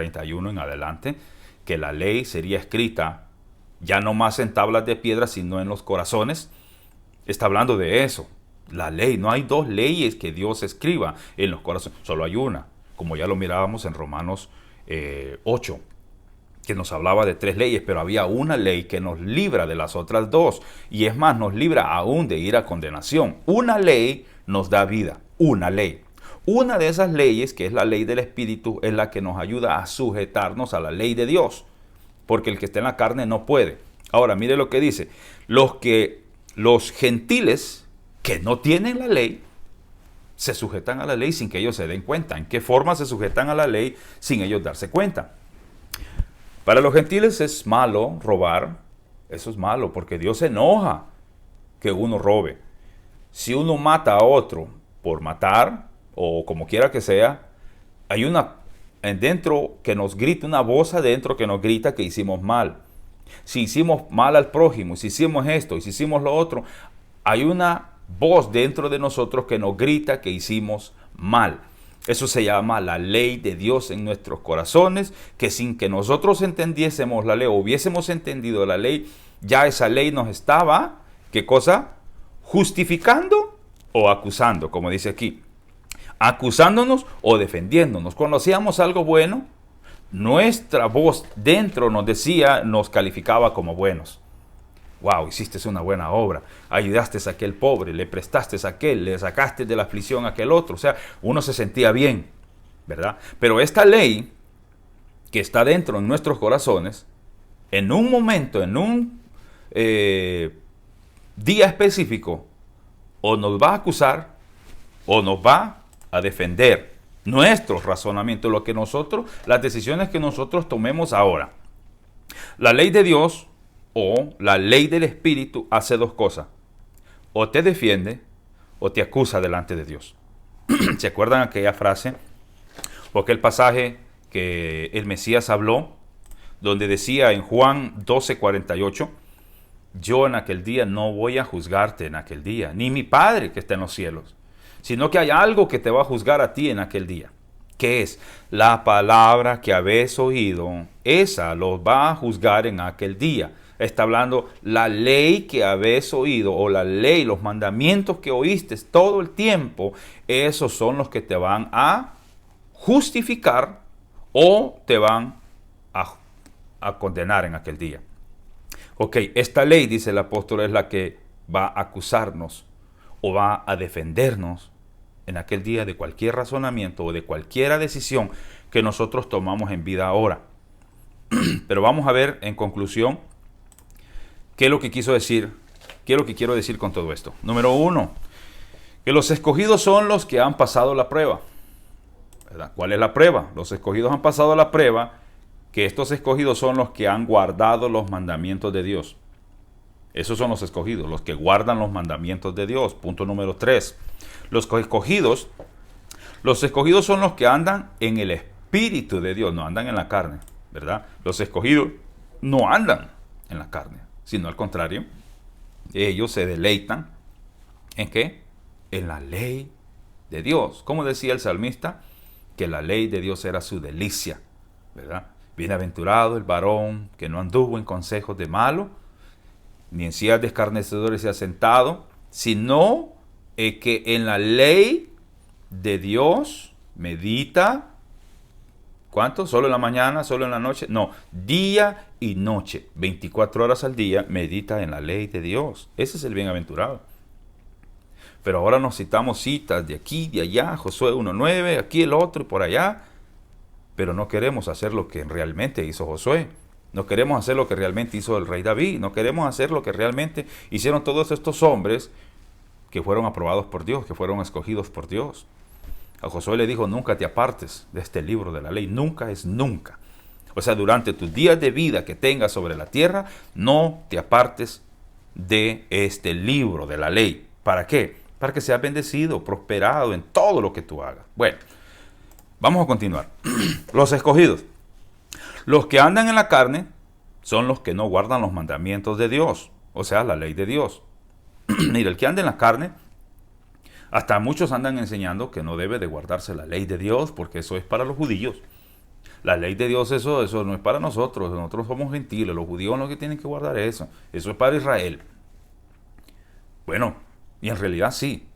[SPEAKER 1] en adelante? Que la ley sería escrita ya no más en tablas de piedra, sino en los corazones. Está hablando de eso. La ley, no hay dos leyes que Dios escriba en los corazones. Solo hay una, como ya lo mirábamos en Romanos 8. Que nos hablaba de 3 leyes, pero había una ley que nos libra de las otras 2. Y es más, nos libra aún de ir a condenación. Una ley nos da vida, una ley. Una de esas leyes, que es la ley del Espíritu, es la que nos ayuda a sujetarnos a la ley de Dios. Porque el que está en la carne no puede. Ahora, mire lo que dice. Los gentiles que no tienen la ley, se sujetan a la ley sin que ellos se den cuenta. ¿En qué forma se sujetan a la ley sin ellos darse cuenta? Para los gentiles es malo robar, eso es malo, porque Dios se enoja que uno robe. Si uno mata a otro por matar, o como quiera que sea, hay una dentro que nos grita, una voz adentro que nos grita que hicimos mal. Si hicimos mal al prójimo, si hicimos esto y si hicimos lo otro, hay una voz dentro de nosotros que nos grita que hicimos mal. Eso se llama la ley de Dios en nuestros corazones, que sin que nosotros entendiésemos la ley o hubiésemos entendido la ley, ya esa ley nos estaba, ¿qué cosa? Justificando o acusando, como dice aquí. Acusándonos o defendiéndonos. Cuando hacíamos algo bueno, nuestra voz dentro nos decía, nos calificaba como buenos. Wow, hiciste una buena obra, ayudaste a aquel pobre, le prestaste a aquel, le sacaste de la aflicción a aquel otro. O sea, uno se sentía bien, ¿verdad? Pero esta ley que está dentro en nuestros corazones, en un momento, en un día específico, o nos va a acusar o nos va a defender nuestros razonamientos, lo que nosotros, las decisiones que nosotros tomemos ahora. La ley de Dios o la ley del Espíritu hace 2 cosas. O te defiende o te acusa delante de Dios. ¿Se acuerdan aquella frase o aquel pasaje que el Mesías habló, donde decía en Juan 12:48, yo en aquel día no voy a juzgarte en aquel día, ni mi Padre que está en los cielos, sino que hay algo que te va a juzgar a ti en aquel día? ¿Qué es? La palabra que habéis oído, esa los va a juzgar en aquel día. Está hablando la ley que habéis oído, o la ley, los mandamientos que oíste todo el tiempo, esos son los que te van a justificar o te van a condenar en aquel día. Ok, esta ley, dice el apóstol, es la que va a acusarnos o va a defendernos en aquel día de cualquier razonamiento o de cualquier decisión que nosotros tomamos en vida ahora. Pero vamos a ver en conclusión qué es lo que quiso decir, qué es lo que quiero decir con todo esto. Número 1, que los escogidos son los que han pasado la prueba. ¿Verdad? ¿Cuál es la prueba? Los escogidos han pasado la prueba, que estos escogidos son los que han guardado los mandamientos de Dios. Esos son los escogidos, los que guardan los mandamientos de Dios. Punto número 3. Los escogidos son los que andan en el Espíritu de Dios, no andan en la carne, ¿verdad? Los escogidos no andan en la carne, sino al contrario, ellos se deleitan ¿en qué? En la ley de Dios. Como decía el salmista, que la ley de Dios era su delicia, ¿verdad? Bienaventurado el varón que no anduvo en consejos de malo, ni en sillas de escarnecedores se ha sentado, sino que en la ley de Dios medita. ¿Cuánto? ¿Solo en la mañana? ¿Solo en la noche? No, día y noche, 24 horas al día, medita en la ley de Dios. Ese es el bienaventurado. Pero ahora nos citamos citas de aquí, de allá, Josué 1:9, aquí el otro y por allá. Pero no queremos hacer lo que realmente hizo Josué. No queremos hacer lo que realmente hizo el rey David. No queremos hacer lo que realmente hicieron todos estos hombres que fueron aprobados por Dios, que fueron escogidos por Dios. A Josué le dijo, nunca te apartes de este libro de la ley. Nunca es nunca. O sea, durante tus días de vida que tengas sobre la tierra, no te apartes de este libro de la ley. ¿Para qué? Para que seas bendecido, prosperado en todo lo que tú hagas. Bueno, vamos a continuar. Los escogidos. Los que andan en la carne son los que no guardan los mandamientos de Dios, o sea, la ley de Dios. Mira, el que anda en la carne, hasta muchos andan enseñando que no debe de guardarse la ley de Dios, porque eso es para los judíos. La ley de Dios, eso no es para nosotros somos gentiles, los judíos son los que tienen que guardar eso es para Israel. Bueno, y en realidad sí,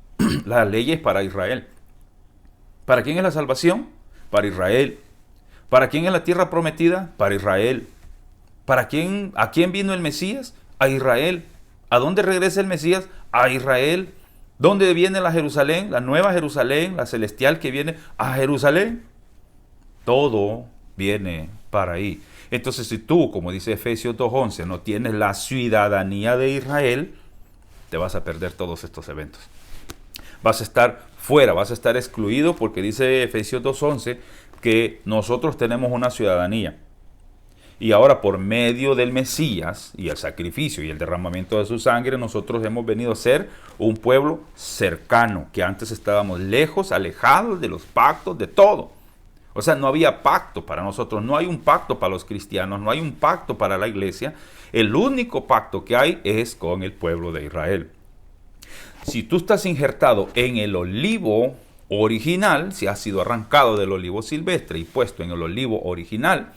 [SPEAKER 1] la ley es para Israel. ¿Para quién es la salvación? Para Israel. ¿Para quién es la tierra prometida? Para Israel. ¿A quién vino el Mesías? A Israel. ¿A dónde regresa el Mesías? A Israel. ¿Dónde viene la Jerusalén? La nueva Jerusalén, la celestial que viene a Jerusalén. Todo viene para ahí. Entonces, si tú, como dice Efesios 2:11, no tienes la ciudadanía de Israel, te vas a perder todos estos eventos. Vas a estar fuera, vas a estar excluido, porque dice Efesios 2:11 que nosotros tenemos una ciudadanía. Y ahora, por medio del Mesías y el sacrificio y el derramamiento de su sangre, nosotros hemos venido a ser un pueblo cercano, que antes estábamos lejos, alejados de los pactos, de todo. O sea, no había pacto para nosotros, no hay un pacto para los cristianos, no hay un pacto para la iglesia. El único pacto que hay es con el pueblo de Israel. Si tú estás injertado en el olivo original, si has sido arrancado del olivo silvestre y puesto en el olivo original,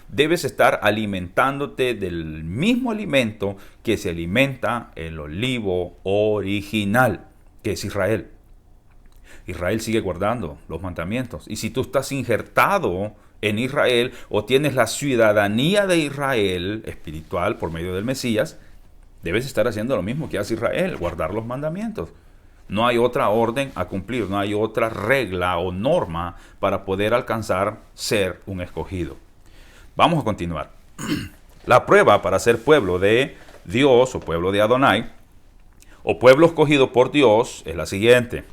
[SPEAKER 1] debes estar alimentándote del mismo alimento que se alimenta el olivo original, que es Israel. Israel sigue guardando los mandamientos. Y si tú estás injertado en Israel o tienes la ciudadanía de Israel espiritual por medio del Mesías, debes estar haciendo lo mismo que hace Israel, guardar los mandamientos. No hay otra orden a cumplir, no hay otra regla o norma para poder alcanzar ser un escogido. Vamos a continuar. La prueba para ser pueblo de Dios o pueblo de Adonai o pueblo escogido por Dios es la siguiente.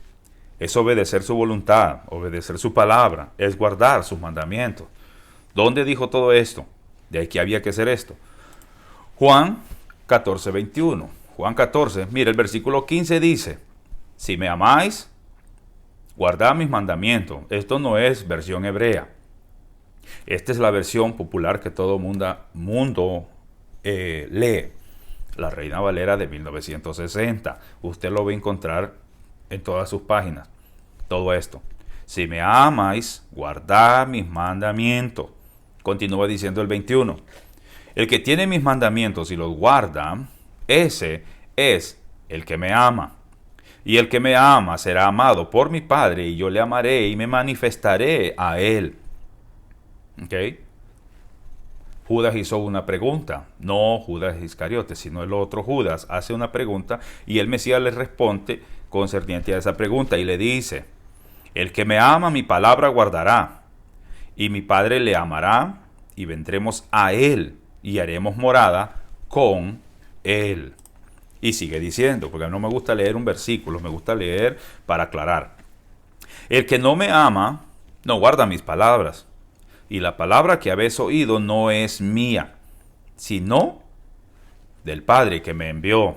[SPEAKER 1] Es obedecer su voluntad, obedecer su palabra, es guardar sus mandamientos. ¿Dónde dijo todo esto? De ahí que había que hacer esto. Juan 14:21. Juan 14, mira, el versículo 15 dice: si me amáis, guardad mis mandamientos. Esto no es versión hebrea. Esta es la versión popular que todo mundo lee. La Reina Valera de 1960. Usted lo va a encontrar en todas sus páginas. Todo esto. Si me amáis, guardad mis mandamientos. Continúa diciendo el 21. El que tiene mis mandamientos y los guarda, ese es el que me ama. Y el que me ama será amado por mi Padre, y yo le amaré y me manifestaré a él. ¿Ok? Judas hizo una pregunta, no Judas Iscariote, sino el otro Judas hace una pregunta y el Mesías le responde concerniente a esa pregunta y le dice: el que me ama mi palabra guardará, y mi Padre le amará, y vendremos a él y haremos morada con él. Y sigue diciendo, porque no me gusta leer un versículo, me gusta leer para aclarar. El que no me ama no guarda mis palabras, y la palabra que habéis oído no es mía, sino del Padre que me envió.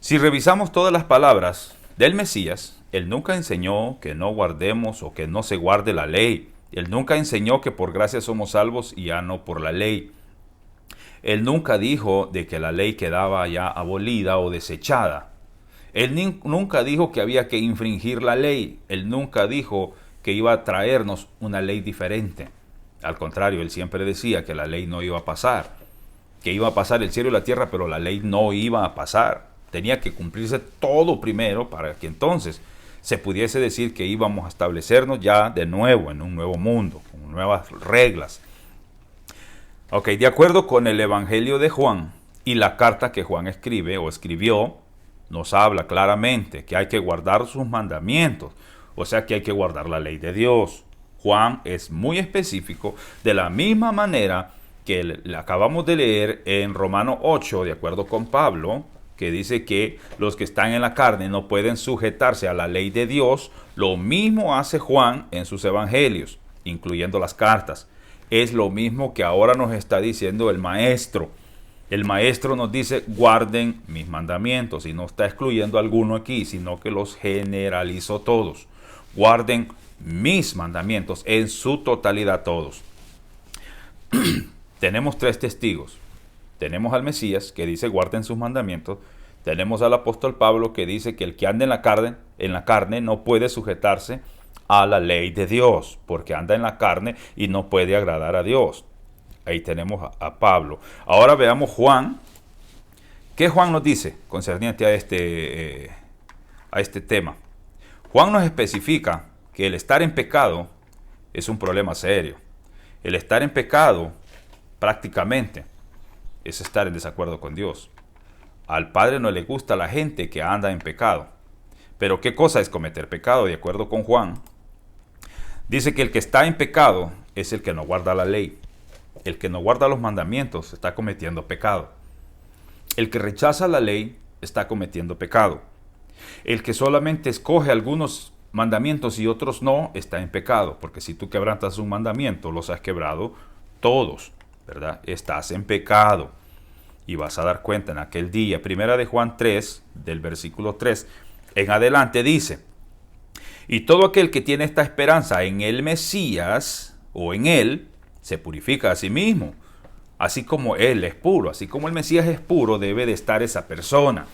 [SPEAKER 1] Si revisamos todas las palabras del Mesías, él nunca enseñó que no guardemos o que no se guarde la ley. Él nunca enseñó que por gracia somos salvos y ya no por la ley. Él nunca dijo de que la ley quedaba ya abolida o desechada. Él nunca dijo que había que infringir la ley. Él nunca dijo que iba a traernos una ley diferente. Al contrario, él siempre decía que la ley no iba a pasar, que iba a pasar el cielo y la tierra, pero la ley no iba a pasar. Tenía que cumplirse todo primero para que entonces se pudiese decir que íbamos a establecernos ya de nuevo en un nuevo mundo, con nuevas reglas. Ok, de acuerdo con el Evangelio de Juan y la carta que Juan escribe o escribió, nos habla claramente que hay que guardar sus mandamientos. O sea que hay que guardar la ley de Dios. Juan es muy específico, de la misma manera que le acabamos de leer en Romanos 8, de acuerdo con Pablo, que dice que los que están en la carne no pueden sujetarse a la ley de Dios. Lo mismo hace Juan en sus evangelios, incluyendo las cartas. Es lo mismo que ahora nos está diciendo el Maestro. El Maestro nos dice: guarden mis mandamientos, y no está excluyendo alguno aquí, sino que los generalizó todos. Guarden mis mandamientos en su totalidad todos. tenemos tres testigos. Tenemos al Mesías, que dice guarden sus mandamientos. Tenemos al apóstol Pablo, que dice que el que anda en la carne no puede sujetarse a la ley de Dios, porque anda en la carne y no puede agradar a Dios. Ahí tenemos a Pablo. Ahora veamos Juan. ¿Qué Juan nos dice concerniente a este tema? Juan nos especifica que el estar en pecado es un problema serio. El estar en pecado prácticamente es estar en desacuerdo con Dios. Al Padre no le gusta la gente que anda en pecado. Pero ¿qué cosa es cometer pecado? De acuerdo con Juan, dice que el que está en pecado es el que no guarda la ley. El que no guarda los mandamientos está cometiendo pecado. El que rechaza la ley está cometiendo pecado. El que solamente escoge algunos mandamientos y otros no, está en pecado. Porque si tú quebrantas un mandamiento, los has quebrado todos, ¿verdad? Estás en pecado. Y vas a dar cuenta en aquel día. Primera de Juan 3, del versículo 3 en adelante dice: y todo aquel que tiene esta esperanza en el Mesías o en él, se purifica a sí mismo. Así como él es puro, así como el Mesías es puro, debe de estar esa persona.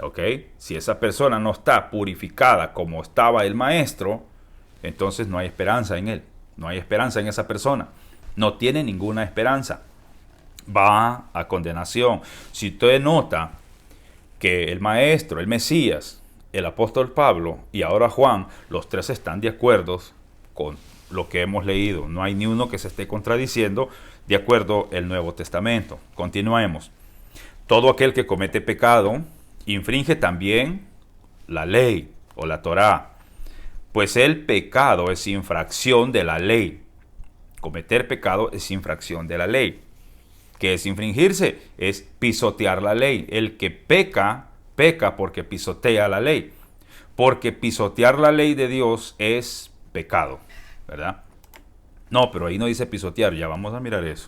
[SPEAKER 1] ¿Ok? Si esa persona no está purificada como estaba el Maestro, entonces no hay esperanza en él. No hay esperanza en esa persona. No tiene ninguna esperanza. Va a condenación. Si usted nota que el Maestro, el Mesías, el apóstol Pablo y ahora Juan, los tres están de acuerdo con lo que hemos leído. No hay ni uno que se esté contradiciendo de acuerdo el Nuevo Testamento. Continuemos. Todo aquel que comete pecado infringe también la ley o la Torá, pues el pecado es infracción de la ley. Cometer pecado es infracción de la ley. ¿Qué es infringirse? Es pisotear la ley. El que peca, peca porque pisotea la ley. Porque pisotear la ley de Dios es pecado, ¿verdad? No, pero ahí no dice pisotear, ya vamos a mirar eso.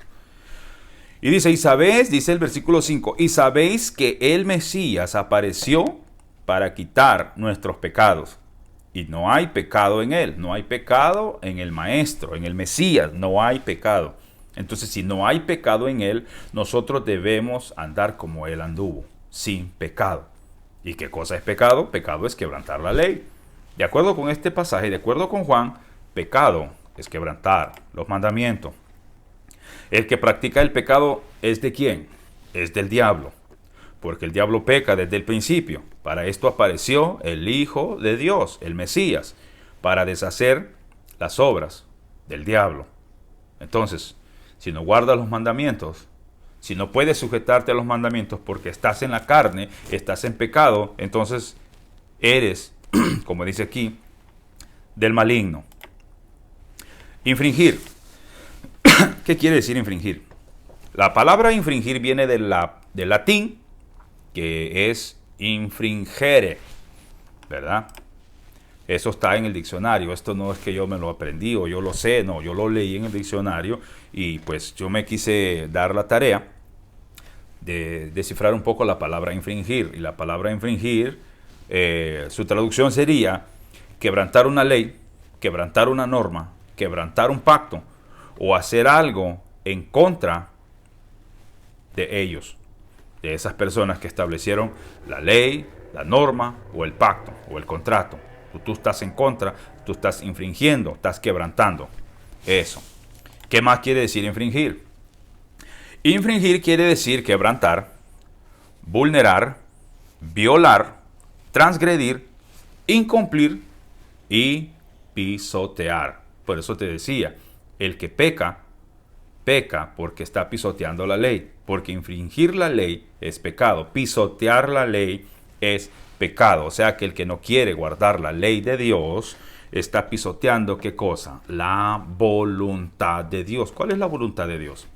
[SPEAKER 1] Y dice, y sabéis, dice el versículo 5, y sabéis que el Mesías apareció para quitar nuestros pecados. Y no hay pecado en él, no hay pecado en el Maestro, en el Mesías, no hay pecado. Entonces, si no hay pecado en él, nosotros debemos andar como él anduvo, sin pecado. ¿Y qué cosa es pecado? Pecado es quebrantar la ley. De acuerdo con este pasaje, de acuerdo con Juan, pecado es quebrantar los mandamientos. El que practica el pecado es ¿de quién? Es del diablo. Porque el diablo peca desde el principio. Para esto apareció el Hijo de Dios, el Mesías, para deshacer las obras del diablo. Entonces, si no guardas los mandamientos, si no puedes sujetarte a los mandamientos porque estás en la carne, estás en pecado, entonces eres, como dice aquí, del maligno. Infringir. ¿Qué quiere decir infringir? La palabra infringir viene del latín, que es infringere, ¿verdad? Eso está en el diccionario. Esto no es que yo me lo aprendí o yo lo sé, no, yo lo leí en el diccionario y pues yo me quise dar la tarea de descifrar un poco la palabra infringir. Y la palabra infringir, su traducción sería quebrantar una ley, quebrantar una norma, quebrantar un pacto o hacer algo en contra de ellos, de esas personas que establecieron la ley, la norma o el pacto o el contrato. Tú estás en contra, tú estás infringiendo, estás quebrantando eso. ¿Qué más quiere decir infringir? Infringir quiere decir quebrantar, vulnerar, violar, transgredir, incumplir y pisotear. Por eso te decía, el que peca, peca porque está pisoteando la ley. Porque infringir la ley es pecado. Pisotear la ley es pecado. O sea que el que no quiere guardar la ley de Dios está pisoteando ¿qué cosa? La voluntad de Dios. ¿Cuál es la voluntad de Dios?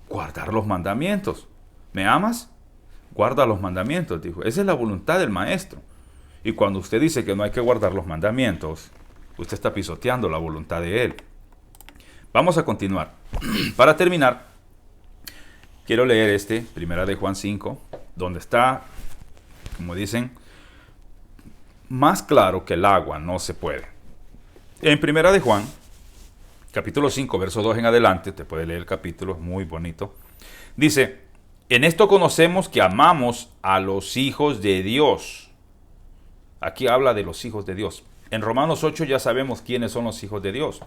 [SPEAKER 1] Guardar los mandamientos. ¿Me amas? Guarda los mandamientos, dijo. Esa es la voluntad del Maestro. Y cuando usted dice que no hay que guardar los mandamientos, usted está pisoteando la voluntad de Él. Vamos a continuar. Para terminar, quiero leer Primera de Juan 5, donde está, como dicen, más claro que el agua no se puede. En Primera de Juan, capítulo 5, verso 2 en adelante, te puede leer el capítulo, es muy bonito. Dice, en esto conocemos que amamos a los hijos de Dios. Aquí habla de los hijos de Dios. En Romanos 8 ya sabemos quiénes son los hijos de Dios.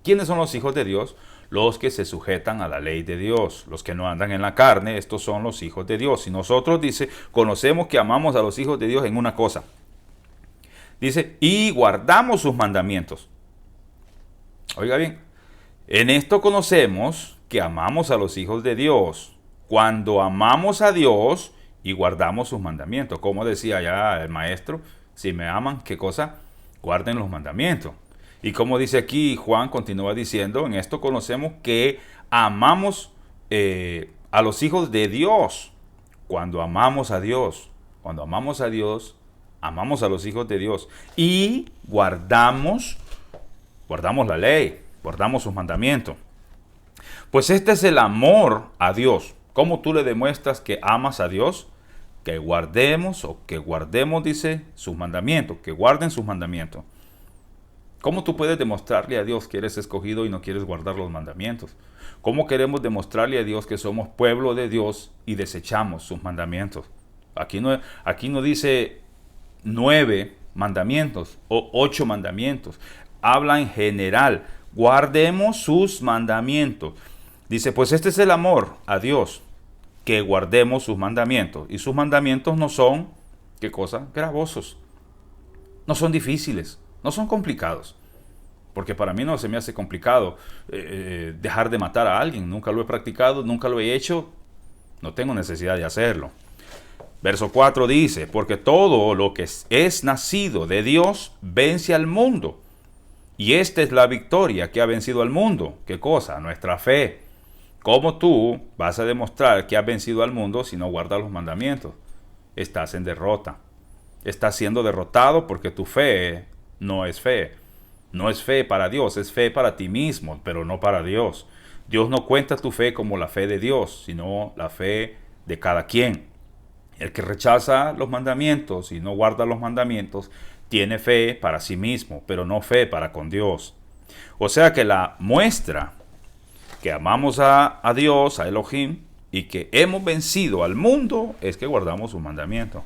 [SPEAKER 1] ¿Quiénes son los hijos de Dios? Los que se sujetan a la ley de Dios, los que no andan en la carne, estos son los hijos de Dios. Y nosotros, dice, conocemos que amamos a los hijos de Dios en una cosa. Dice, y guardamos sus mandamientos. Oiga bien, en esto conocemos que amamos a los hijos de Dios, cuando amamos a Dios y guardamos sus mandamientos. Como decía ya el maestro, si me aman, ¿qué cosa? Guarden los mandamientos. Y como dice aquí, Juan continúa diciendo, en esto conocemos que amamos a los hijos de Dios, cuando amamos a Dios. Cuando amamos a Dios, amamos a los hijos de Dios y guardamos la ley, guardamos sus mandamientos. Pues este es el amor a Dios. ¿Cómo tú le demuestras que amas a Dios? Que guardemos, dice, sus mandamientos, que guarden sus mandamientos. ¿Cómo tú puedes demostrarle a Dios que eres escogido y no quieres guardar los mandamientos? ¿Cómo queremos demostrarle a Dios que somos pueblo de Dios y desechamos sus mandamientos? Aquí no dice 9 mandamientos o 8 mandamientos. Habla en general. Guardemos sus mandamientos. Dice, pues este es el amor a Dios, que guardemos sus mandamientos. Y sus mandamientos no son, ¿qué cosa? Gravosos. No son difíciles, no son complicados. Porque para mí no se me hace complicado dejar de matar a alguien. Nunca lo he practicado, nunca lo he hecho. No tengo necesidad de hacerlo. Verso 4 dice, porque todo lo que es nacido de Dios vence al mundo. Y esta es la victoria que ha vencido al mundo. ¿Qué cosa? Nuestra fe. ¿Cómo tú vas a demostrar que has vencido al mundo si no guardas los mandamientos? Estás en derrota. Estás siendo derrotado porque tu fe no es fe. No es fe para Dios, es fe para ti mismo, pero no para Dios. Dios no cuenta tu fe como la fe de Dios, sino la fe de cada quien. El que rechaza los mandamientos y no guarda los mandamientos, tiene fe para sí mismo, pero no fe para con Dios. O sea que la muestra que amamos a Dios, a Elohim, y que hemos vencido al mundo, es que guardamos sus mandamientos.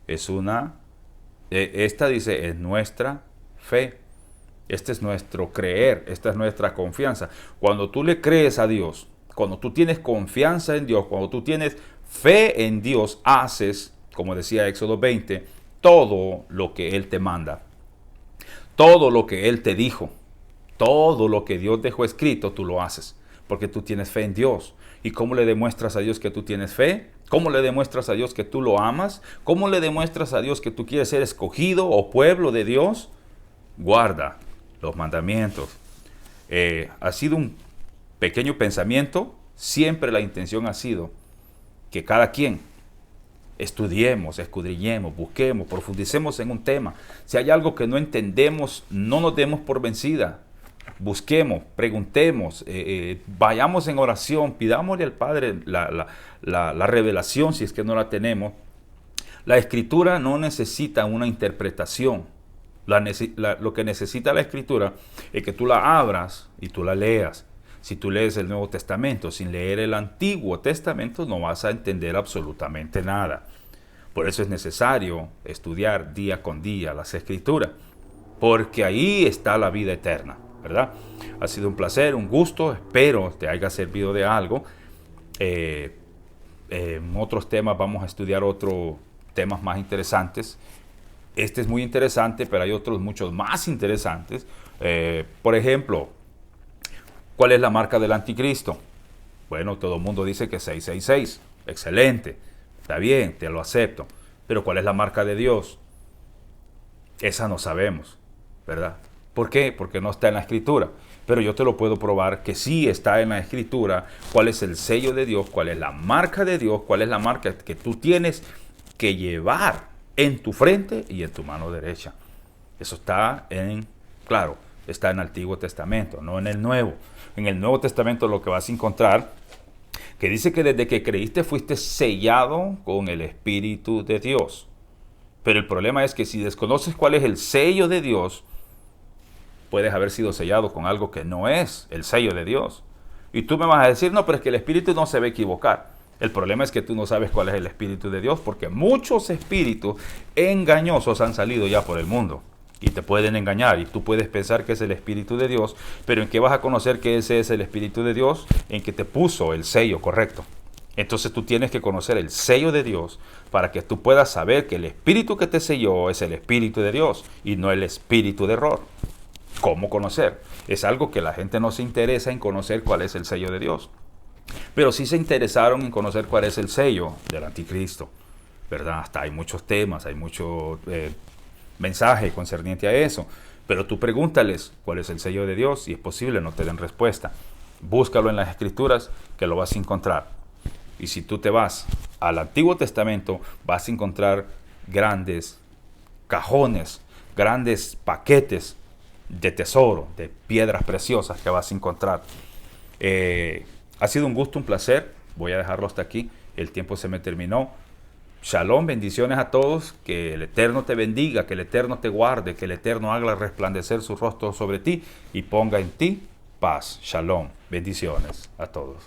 [SPEAKER 1] Esta dice, es nuestra fe. Este es nuestro creer, esta es nuestra confianza. Cuando tú le crees a Dios, cuando tú tienes confianza en Dios, cuando tú tienes fe en Dios, haces, como decía Éxodo 20, todo lo que Él te manda. Todo lo que Él te dijo. Todo lo que Dios dejó escrito, tú lo haces. Porque tú tienes fe en Dios. ¿Y cómo le demuestras a Dios que tú tienes fe? ¿Cómo le demuestras a Dios que tú lo amas? ¿Cómo le demuestras a Dios que tú quieres ser escogido o pueblo de Dios? Guarda los mandamientos. Ha sido un pequeño pensamiento. Siempre la intención ha sido que cada quien estudiemos, escudriñemos, busquemos, profundicemos en un tema. Si hay algo que no entendemos, no nos demos por vencida. Busquemos, preguntemos, vayamos en oración, pidámosle al Padre la revelación si es que no la tenemos. La Escritura no necesita una interpretación. Lo que necesita la Escritura es que tú la abras y tú la leas. Si tú lees el Nuevo Testamento sin leer el Antiguo Testamento, no vas a entender absolutamente nada. Por eso es necesario estudiar día con día las Escrituras, porque ahí está la vida eterna, ¿verdad? Ha sido un placer, un gusto, espero te haya servido de algo. En otros temas vamos a estudiar otros temas más interesantes. Este es muy interesante, pero hay otros muchos más interesantes. Por ejemplo, ¿cuál es la marca del anticristo? Bueno, todo el mundo dice que 666. Excelente. Está bien, te lo acepto. Pero ¿cuál es la marca de Dios? Esa no sabemos, ¿verdad? ¿Por qué? Porque no está en la Escritura. Pero yo te lo puedo probar que sí está en la Escritura cuál es el sello de Dios, cuál es la marca de Dios, cuál es la marca que tú tienes que llevar en tu frente y en tu mano derecha. Eso está está en el Antiguo Testamento, no en el Nuevo. En el Nuevo Testamento lo que vas a encontrar, que dice que desde que creíste fuiste sellado con el Espíritu de Dios. Pero el problema es que si desconoces cuál es el sello de Dios, puedes haber sido sellado con algo que no es el sello de Dios. Y tú me vas a decir, no, pero es que el Espíritu no se va a equivocar. El problema es que tú no sabes cuál es el Espíritu de Dios, porque muchos espíritus engañosos han salido ya por el mundo y te pueden engañar, y tú puedes pensar que es el Espíritu de Dios, pero ¿en qué vas a conocer que ese es el Espíritu de Dios? En que te puso el sello correcto. Entonces tú tienes que conocer el sello de Dios para que tú puedas saber que el Espíritu que te selló es el Espíritu de Dios y no el espíritu de error. ¿Cómo conocer? Es algo que la gente no se interesa en conocer cuál es el sello de Dios. Pero sí se interesaron en conocer cuál es el sello del anticristo, ¿verdad? Hasta hay muchos temas, hay mucho mensaje concerniente a eso. Pero tú pregúntales cuál es el sello de Dios y es posible no te den respuesta. Búscalo en las Escrituras que lo vas a encontrar. Y si tú te vas al Antiguo Testamento, vas a encontrar grandes cajones, grandes paquetes de tesoro, de piedras preciosas que vas a encontrar. Ha sido un gusto, un placer. Voy a dejarlo hasta aquí. El tiempo se me terminó. Shalom, bendiciones a todos. Que el Eterno te bendiga, que el Eterno te guarde, que el Eterno haga resplandecer su rostro sobre ti y ponga en ti paz. Shalom, bendiciones a todos.